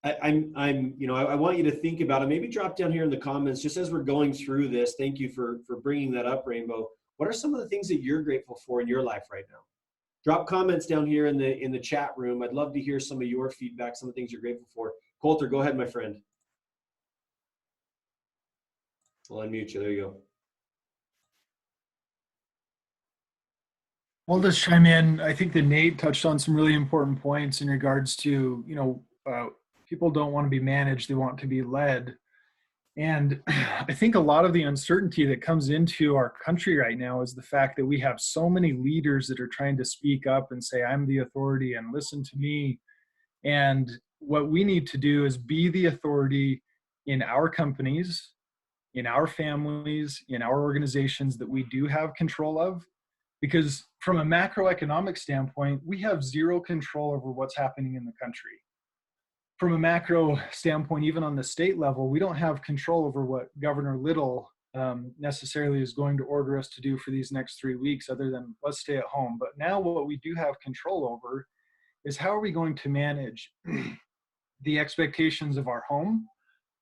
I want you to think about it. Maybe drop down here in the comments, just as we're going through this. Thank you for bringing that up, Rainbow. What are some of the things that you're grateful for in your life right now? Drop comments down here in the chat room. I'd love to hear some of your feedback, some of the things you're grateful for. Coulter, go ahead, my friend. I'll unmute you. There you go. I'll just chime in. I think that Nate touched on some really important points in regards to, people don't want to be managed, they want to be led. And I think a lot of the uncertainty that comes into our country right now is the fact that we have so many leaders that are trying to speak up and say, I'm the authority and listen to me. And what we need to do is be the authority in our companies, in our families, in our organizations that we do have control of. Because from a macroeconomic standpoint, we have zero control over what's happening in the country. From a macro standpoint, even on the state level, we don't have control over what Governor Little necessarily is going to order us to do for these next 3 weeks, other than let's stay at home. But now what we do have control over is how are we going to manage the expectations of our home,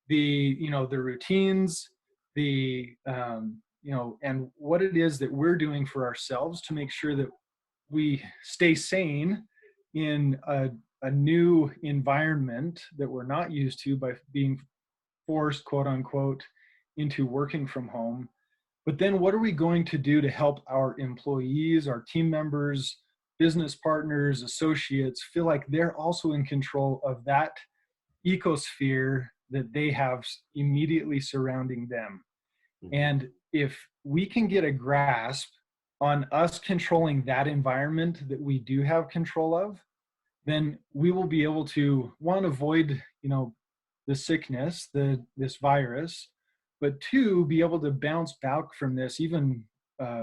the routines, and what it is that we're doing for ourselves to make sure that we stay sane in a new environment that we're not used to by being forced, quote unquote, into working from home. But then what are we going to do to help our employees, our team members, business partners, associates feel like they're also in control of that ecosphere that they have immediately surrounding them? And if we can get a grasp on us controlling that environment that we do have control of, then we will be able to, one, avoid, the sickness, this virus, but two, be able to bounce back from this even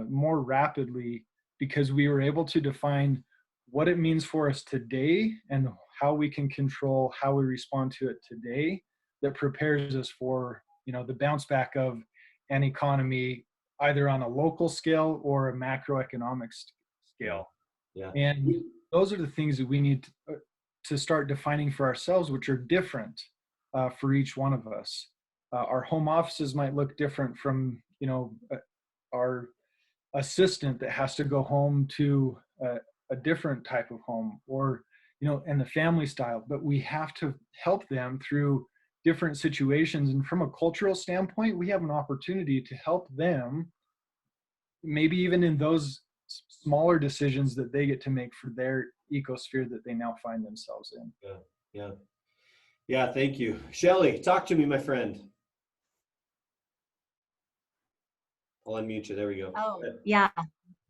more rapidly, because we were able to define what it means for us today and how we can control how we respond to it today, that prepares us for, the bounce back of an economy, either on a local scale or a macroeconomic scale. Yeah. And those are the things that we need to start defining for ourselves, which are different for each one of us. Our home offices might look different from, our assistant that has to go home to a different type of home, or, and the family style, but we have to help them through different situations. And from a cultural standpoint, we have an opportunity to help them, maybe even in those smaller decisions that they get to make for their ecosphere that they now find themselves in. Yeah. Thank you. Shelly, talk to me, my friend. I'll unmute you. There we go. Oh, yeah.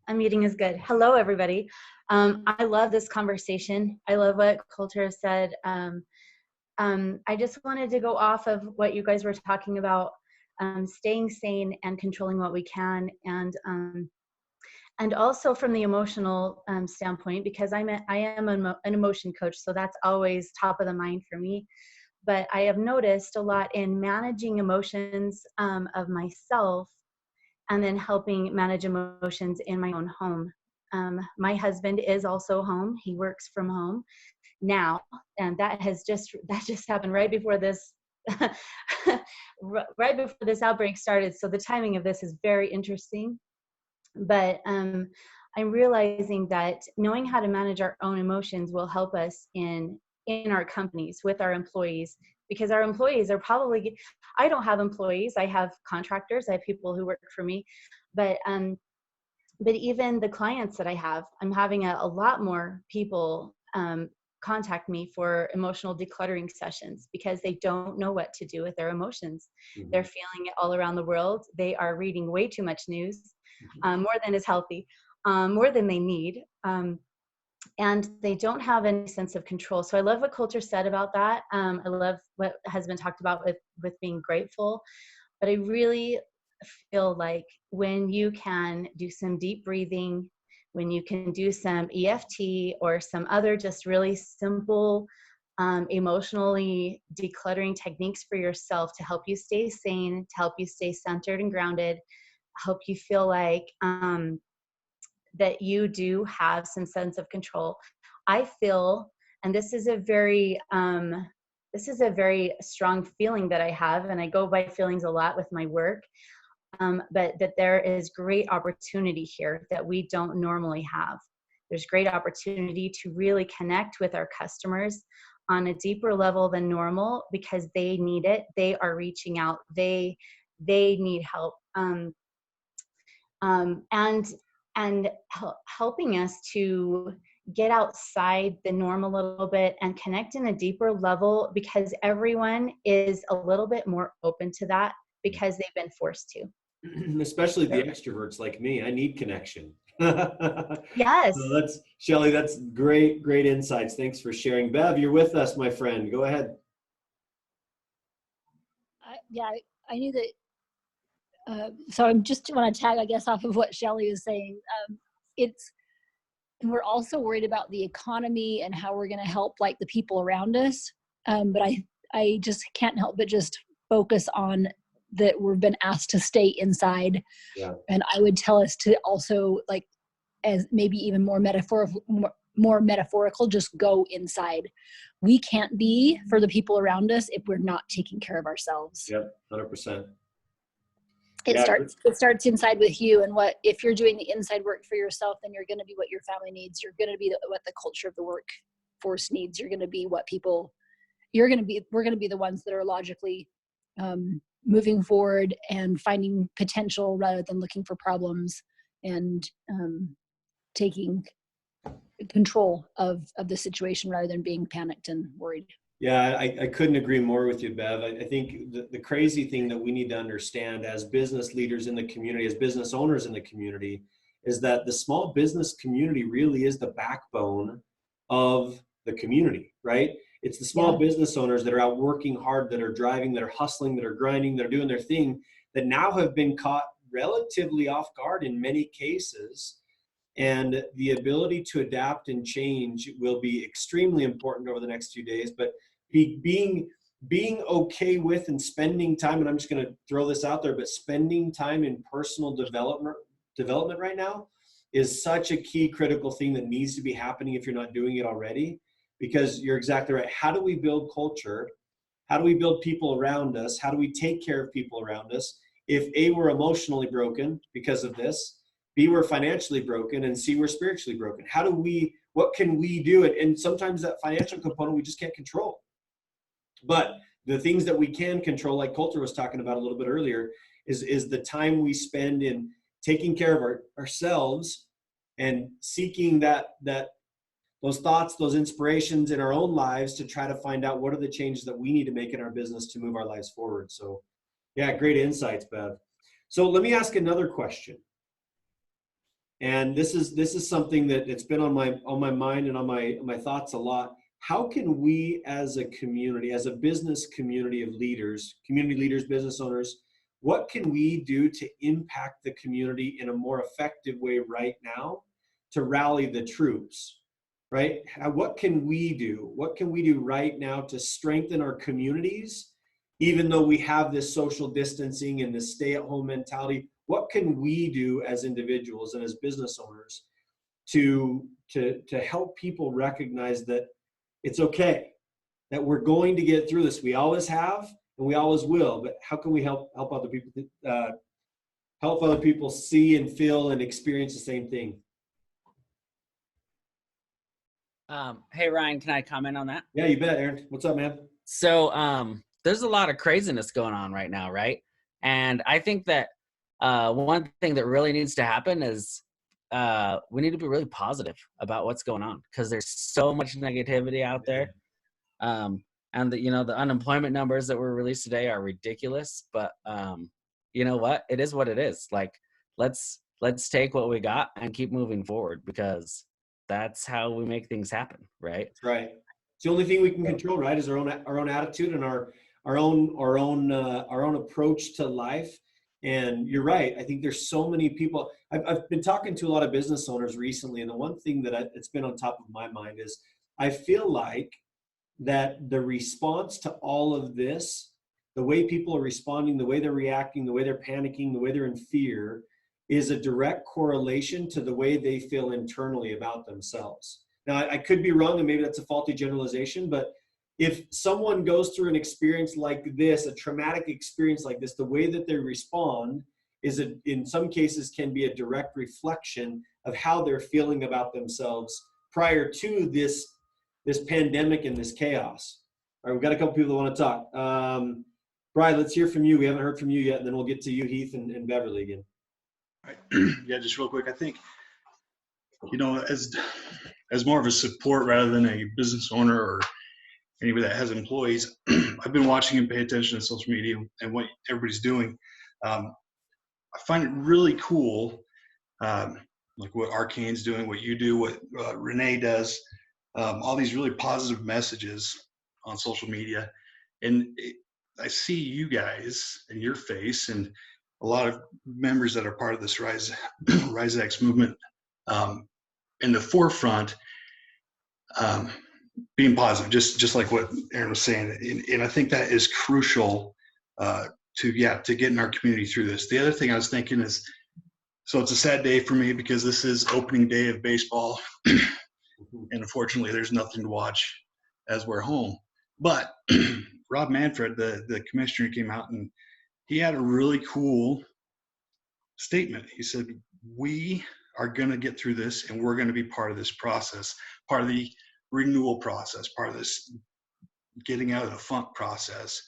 Unmuting is good. Hello, everybody. I love this conversation. I love what Coulter said. I just wanted to go off of what you guys were talking about, staying sane and controlling what we can, and also from the emotional standpoint, because I am an emotion coach, so that's always top of the mind for me. But I have noticed a lot in managing emotions of myself, and then helping manage emotions in my own home. My husband is also home. He works from home now, and that just happened right before this right before this outbreak started. So the timing of this is very interesting. But I'm realizing that knowing how to manage our own emotions will help us in our companies with our employees, because our employees are probably, I don't have employees, I have contractors, I have people who work for me, but even the clients that I have, I'm having a lot more people contact me for emotional decluttering sessions because they don't know what to do with their emotions. Mm-hmm. They're feeling it all around the world. They are reading way too much news, more than is healthy, more than they need. And they don't have any sense of control. So I love what Coulter said about that. I love what has been talked about with being grateful. But I really feel like when you can do some deep breathing, when you can do some EFT or some other just really simple emotionally decluttering techniques for yourself to help you stay sane, to help you stay centered and grounded, help you feel like that you do have some sense of control. I feel, and this is a very strong feeling that I have, and I go by feelings a lot with my work, but that there is great opportunity here that we don't normally have. There's great opportunity to really connect with our customers on a deeper level than normal because they need it. They are reaching out. They need help. And helping us to get outside the norm a little bit and connect in a deeper level, because everyone is a little bit more open to that because they've been forced to. Especially the extroverts like me. I need connection. Yes. So Shelley, that's great insights. Thanks for sharing. Bev, you're with us, my friend. Go ahead. I knew that. So I'm just want to tag, I guess, off of what Shelley was saying. We're also worried about the economy and how we're going to help like the people around us. But I just can't help but just focus on that we've been asked to stay inside. Yeah. And I would tell us to also, like, as maybe even more metaphorical, just go inside. We can't be for the people around us if we're not taking care of ourselves. Yep, 100%. It starts inside with you, and if you're doing the inside work for yourself, then you're going to be what your family needs. You're going to be what the culture of the workforce needs. You're going to be what we're going to be the ones that are logically moving forward and finding potential rather than looking for problems, and taking control of the situation rather than being panicked and worried. Yeah, I couldn't agree more with you, Bev. I think the crazy thing that we need to understand as business leaders in the community, as business owners in the community, is that the small business community really is the backbone of the community, right? It's the small business owners that are out working hard, that are driving, that are hustling, that are grinding, that are doing their thing, that now have been caught relatively off guard in many cases. And the ability to adapt and change will be extremely important over the next few days. But being okay with and spending time, and I'm just going to throw this out there, but spending time in personal development right now is such a key critical thing that needs to be happening if you're not doing it already, because you're exactly right. How do we build culture? How do we build people around us? How do we take care of people around us if A, we're emotionally broken because of this, B, we're financially broken, and C, we're spiritually broken? What can we do? And sometimes that financial component we just can't control. But the things that we can control, like Coulter was talking about a little bit earlier, is the time we spend in taking care of ourselves and seeking those thoughts, those inspirations in our own lives to try to find out what are the changes that we need to make in our business to move our lives forward. So yeah, great insights, Bev. So let me ask another question. And this is something that it's been on my mind and on my thoughts a lot. How can we as a community, as a business community of leaders, community leaders, business owners, what can we do to impact the community in a more effective way right now to rally the troops, right? What can we do? What can we do right now to strengthen our communities, even though we have this social distancing and this stay-at-home mentality? What can we do as individuals and as business owners to help people recognize that it's okay, that we're going to get through this? We always have, and we always will. But how can we help other people see and feel and experience the same thing? Hey Ryan, can I comment on that? Yeah, you bet, Aaron. What's up, man? So there's a lot of craziness going on right now, right? And I think that one thing that really needs to happen is we need to be really positive about what's going on, because there's so much negativity out there. And the unemployment numbers that were released today are ridiculous, but you know what? It is what it is. Like, let's take what we got and keep moving forward, because that's how we make things happen, right? That's right. It's the only thing we can control, right? Is our own attitude and our own approach to life. And you're right. I think there's so many people. I've been talking to a lot of business owners recently, and the one thing that it's been on top of my mind is I feel like that the response to all of this, the way people are responding, the way they're reacting, the way they're panicking, the way they're in fear, is a direct correlation to the way they feel internally about themselves. Now, I could be wrong, and maybe that's a faulty generalization, but if someone goes through an experience like this, a traumatic experience like this, the way that they respond is, in some cases, can be a direct reflection of how they're feeling about themselves prior to this pandemic and this chaos. All right, we've got a couple people that want to talk. Brian, let's hear from you. We haven't heard from you yet, and then we'll get to you, Heath, and Beverly again. All right. Yeah, just real quick. I think, as more of a support rather than a business owner or anybody that has employees, I've been watching and pay attention to social media and what everybody's doing. I find it really cool, like what Arcane's doing, what you do, what Renee does, all these really positive messages on social media. And I see you guys and your face and a lot of members that are part of this RizeX movement in the forefront, being positive, just like what Aaron was saying. And I think that is crucial to getting our community through this. The other thing I was thinking is, so it's a sad day for me because this is opening day of baseball. And unfortunately, there's nothing to watch as we're home. But Rob Manfred, the commissioner, came out and he had a really cool statement. He said, we are going to get through this, and we're going to be part of this process, part of the renewal process, part of this getting out of the funk process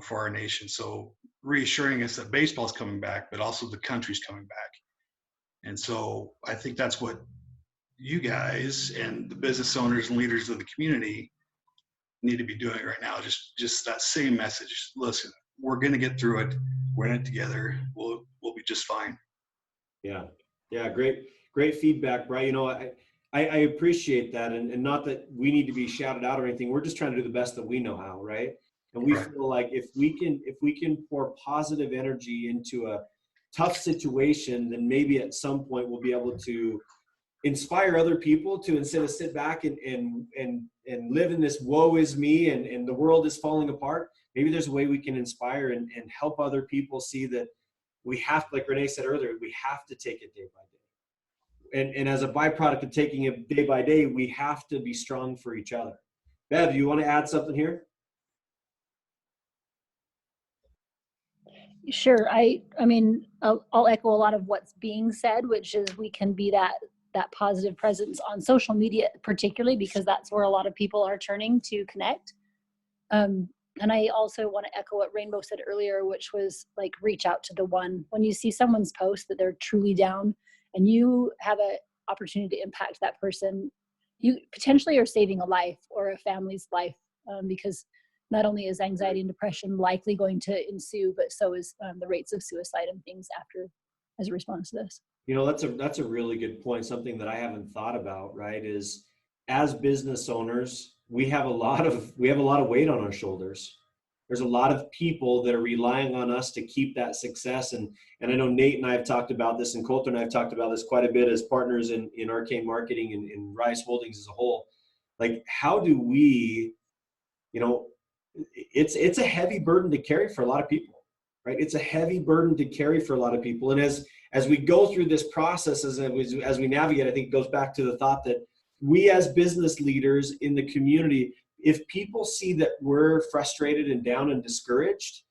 for our nation. So reassuring us that baseball's coming back, but also the country's coming back. And so I think that's what you guys and the business owners and leaders of the community need to be doing right now. Just that same message. Listen, we're going to get through it. We're in it together. We'll be just fine. Yeah. Great feedback, Brian. I appreciate that, and not that we need to be shouted out or anything. We're just trying to do the best that we know how, right? And we feel like if we can pour positive energy into a tough situation, then maybe at some point we'll be able to inspire other people to, instead of sit back and live in this woe is me and the world is falling apart, maybe there's a way we can inspire and help other people see that we have, like Renee said earlier, we have to take it day by day. And as a byproduct of taking it day by day, we have to be strong for each other. Bev, you want to add something here? Sure. I mean, I'll echo a lot of what's being said, which is we can be that positive presence on social media, particularly because that's where a lot of people are turning to connect. And I also want to echo what Rainbow said earlier, which was like, reach out to the one. When you see someone's post that they're truly down and you have an opportunity to impact that person, you potentially are saving a life or a family's life, because not only is anxiety and depression likely going to ensue, but so is the rates of suicide and things after as a response to this. You know, that's a really good point. Something that I haven't thought about, right, is as business owners, we have a lot of weight on our shoulders. There's a lot of people that are relying on us to keep that success. And I know Nate and I have talked about this, and Coulter and I have talked about this quite a bit as partners in Arcane Marketing and in Rize Holdings as a whole. Like, how do we, you know, it's a heavy burden to carry for a lot of people, right? It's a heavy burden to carry for a lot of people. And as we go through this process, as we navigate, I think it goes back to the thought that we as business leaders in the community, if people see that we're frustrated and down and discouraged,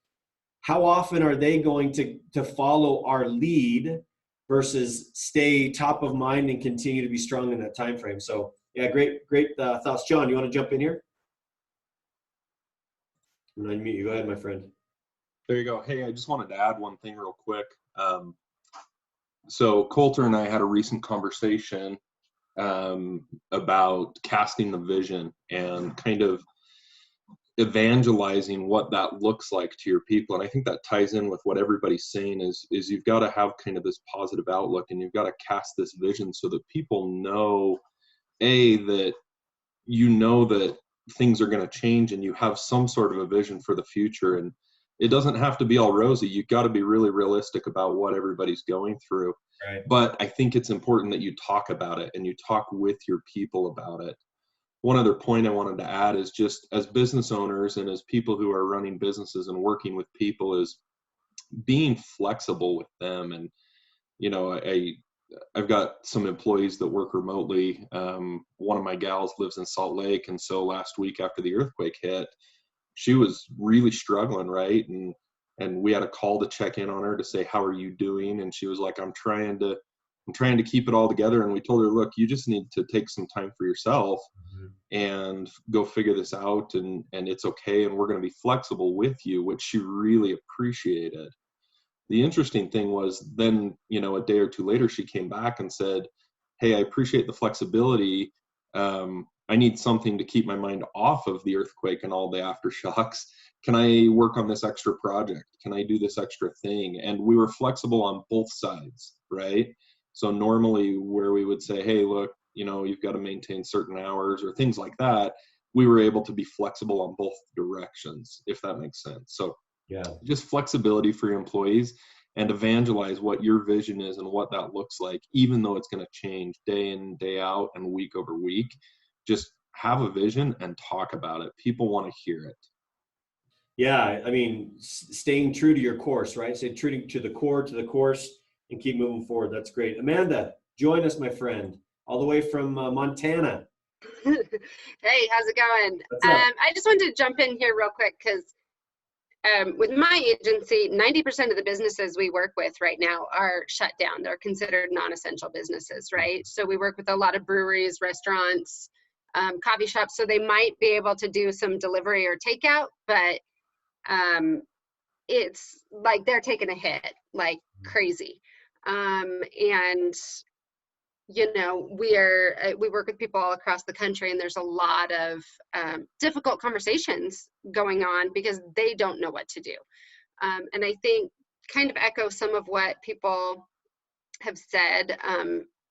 how often are they going to follow our lead versus stay top of mind and continue to be strong in that time frame? So yeah, great thoughts. John, you want to jump in here? I'm gonna unmute you. Go ahead, my friend. There you go. Hey, I just wanted to add one thing real quick. So Coulter and I had a recent conversation about casting the vision and kind of evangelizing what that looks like to your people. And I think that ties in with what everybody's saying is you've got to have kind of this positive outlook, and you've got to cast this vision so that people know, that you know that things are going to change and you have some sort of a vision for the future. And it doesn't have to be all rosy. You've got to be really realistic about what everybody's going through. Right. But I think it's important that you talk about it and you talk with your people about it. One other point I wanted to add is just as business owners and as people who are running businesses and working with people is being flexible with them. And, you know, I've got some employees that work remotely. One of my gals lives in Salt Lake. And so last week after the earthquake hit, she was really struggling, right? And we had a call to check in on her to say, how are you doing? And she was like, I'm trying to keep it all together. And we told her, look, you just need to take some time for yourself and go figure this out. And it's okay. And we're going to be flexible with you, which she really appreciated. The interesting thing was then, you know, a day or two later, she came back and said, hey, I appreciate the flexibility. I need something to keep my mind off of the earthquake and all the aftershocks. Can I work on this extra project? Can I do this extra thing? And we were flexible on both sides, right? So normally where we would say, hey, look, you know, you've got to maintain certain hours or things like that, we were able to be flexible on both directions, if that makes sense. So yeah, just flexibility for your employees and evangelize what your vision is and what that looks like, even though it's going to change day in, day out, and week over week. Just have a vision and talk about it. People want to hear it. Yeah, I mean, staying true to your course, right? Stay true to the core, to the course, and keep moving forward. That's great. Amanda, join us, my friend, all the way from Montana. Hey, how's it going? I just wanted to jump in here real quick because with my agency, 90% of the businesses we work with right now are shut down. They're considered non-essential businesses, right? So we work with a lot of breweries, restaurants, coffee shops. So they might be able to do some delivery or takeout, but it's like they're taking a hit like crazy. And you know, we work with people all across the country, and there's a lot of difficult conversations going on because they don't know what to do. And I think kind of echo some of what people have said.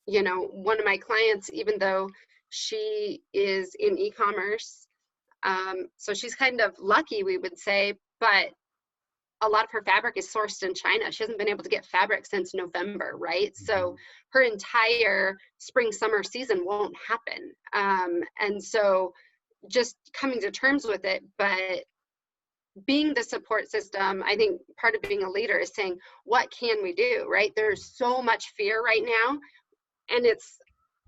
You know, one of my clients, even though she is in e-commerce, so she's kind of lucky, we would say, but a lot of her fabric is sourced in China. She hasn't been able to get fabric since November, right? So her entire spring, summer season won't happen. And so just coming to terms with it, but being the support system, I think part of being a leader is saying, what can we do, right? There's so much fear right now, and it's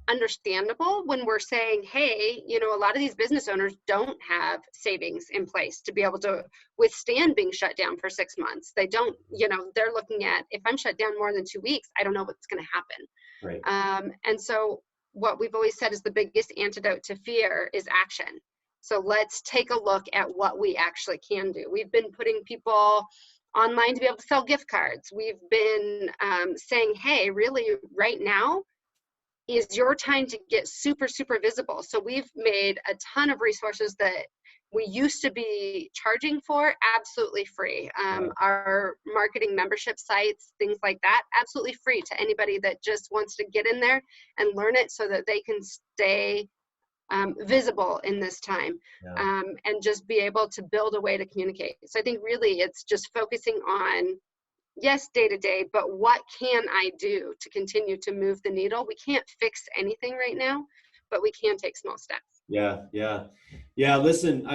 understandable when we're saying, hey, you know, a lot of these business owners don't have savings in place to be able to withstand being shut down for 6 months. They don't, you know, they're looking at, if I'm shut down more than 2 weeks, I don't know what's going to happen. Right. And so what we've always said is the biggest antidote to fear is action. So let's take a look at what we actually can do. We've been putting people online to be able to sell gift cards. We've been saying, hey, really right now is your time to get super, super visible. So we've made a ton of resources that we used to be charging for, absolutely free. Our marketing membership sites, things like that, absolutely free to anybody that just wants to get in there and learn it so that they can stay visible in this time, and just be able to build a way to communicate. So I think really it's just focusing on, yes, day to day, but what can I do to continue to move the needle? We can't fix anything right now, but we can take small steps. Yeah. Listen,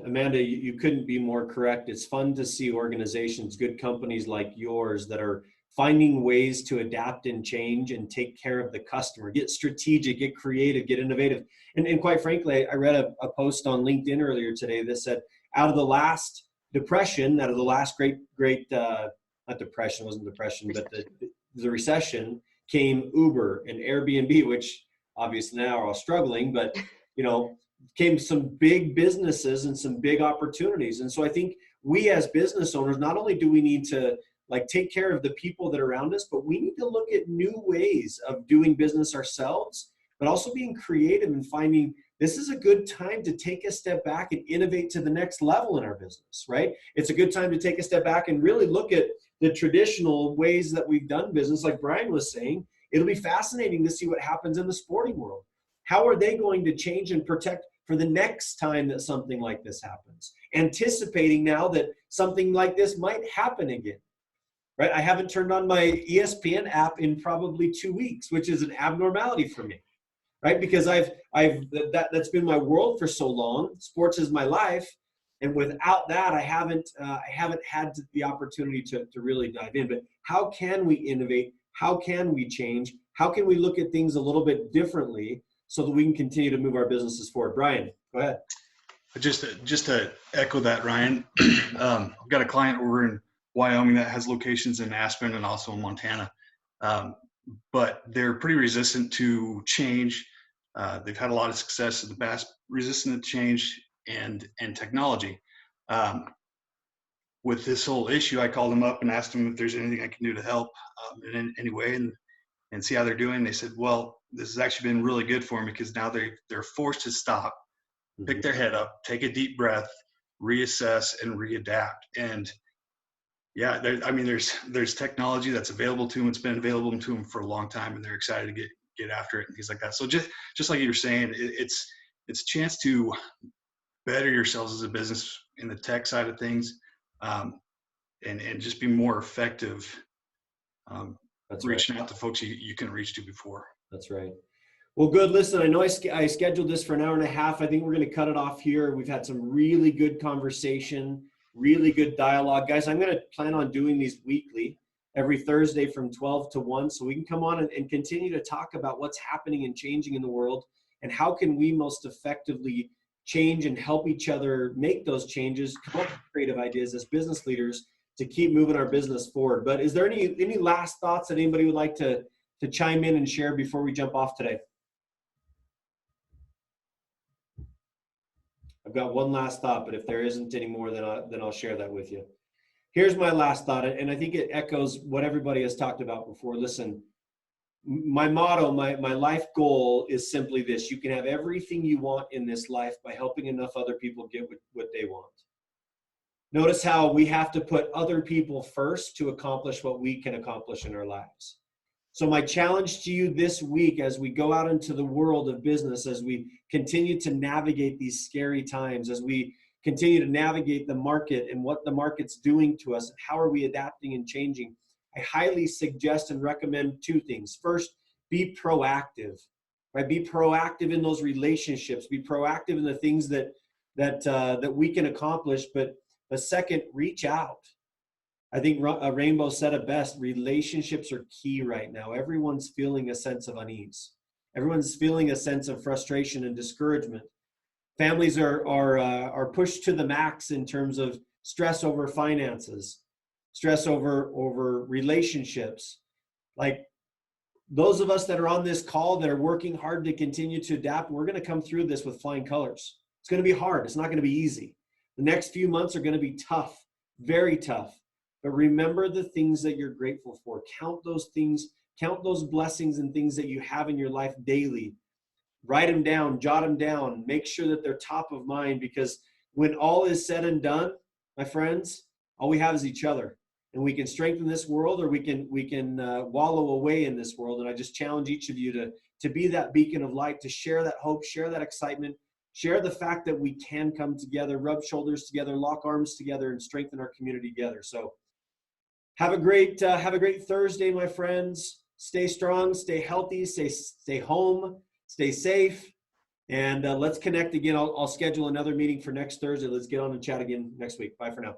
Amanda, you couldn't be more correct. It's fun to see organizations, good companies like yours that are finding ways to adapt and change and take care of the customer, get strategic, get creative, get innovative. And quite frankly, I read a post on LinkedIn earlier today that said, out of the last depression, out of the last great, not depression, wasn't depression, but the recession, came Uber and Airbnb, which obviously now are all struggling, but came some big businesses and some big opportunities. And so I think we as business owners, not only do we need to take care of the people that are around us, but we need to look at new ways of doing business ourselves, but also being creative and finding this is a good time to take a step back and innovate to the next level in our business, right? It's a good time to take a step back and really look at the traditional ways that we've done business. Like Brian was saying, it'll be fascinating to see what happens in the sporting world. How are they going to change and protect for the next time that something like this happens? Anticipating now that something like this might happen again, right? I haven't turned on my ESPN app in probably 2 weeks, which is an abnormality for me, right? Because that's been my world for so long. Sports is my life. And without that, I haven't had the opportunity to really dive in. But how can we innovate? How can we change? How can we look at things a little bit differently so that we can continue to move our businesses forward? Brian, go ahead. Just to echo that, Ryan, I've got a client over in Wyoming that has locations in Aspen and also in Montana, but they're pretty resistant to change. They've had a lot of success in the past, resistant to change and technology. With this whole issue, I called them up and asked them if there's anything I can do to help in any way and see how they're doing. They said, well, this has actually been really good for them because now they're forced to stop, pick their head up, take a deep breath, reassess, and readapt. And yeah, there's technology that's available to them. It's been available to them for a long time, and they're excited to get after it and things like that. So just like you were saying, it's a chance to better yourselves as a business in the tech side of things, and just be more effective. Reaching out to folks you couldn't reach to before. That's right. Well, good. Listen, I know I scheduled this for an hour and a half. I think we're going to cut it off here. We've had some really good conversation, really good dialogue. Guys, I'm going to plan on doing these weekly, every Thursday from 12 to 1, so we can come on and continue to talk about what's happening and changing in the world and how can we most effectively change and help each other make those changes, come up with creative ideas as business leaders to keep moving our business forward. But is there any last thoughts that anybody would like to chime in and share before we jump off today? I've got one last thought, but if there isn't any more, then I'll share that with you. Here's my last thought, and I think it echoes what everybody has talked about before. Listen, my motto, my life goal is simply this: you can have everything you want in this life by helping enough other people get what they want. Notice how we have to put other people first to accomplish what we can accomplish in our lives. So my challenge to you this week, as we go out into the world of business, as we continue to navigate these scary times, as we continue to navigate the market and what the market's doing to us, and how are we adapting and changing, I highly suggest and recommend 2 things. First, be proactive, right? Be proactive in those relationships. Be proactive in the things that we can accomplish. But second, reach out. I think Rainbow said it best. Relationships are key right now. Everyone's feeling a sense of unease. Everyone's feeling a sense of frustration and discouragement. Families are pushed to the max in terms of stress over finances, stress over relationships. Like those of us that are on this call that are working hard to continue to adapt, we're going to come through this with flying colors. It's going to be hard. It's not going to be easy. The next few months are going to be tough, very tough. But remember the things that you're grateful for. Count those things, count those blessings and things that you have in your life daily. Write them down, jot them down, make sure that they're top of mind, because when all is said and done, my friends, all we have is each other. And we can strengthen this world, or we can wallow away in this world. And I just challenge each of you to be that beacon of light, to share that hope, share that excitement, share the fact that we can come together, rub shoulders together, lock arms together, and strengthen our community together. So have a great Thursday, my friends. Stay strong, stay healthy, stay home, stay safe, and let's connect again. I'll schedule another meeting for next Thursday. Let's get on and chat again next week. Bye for now.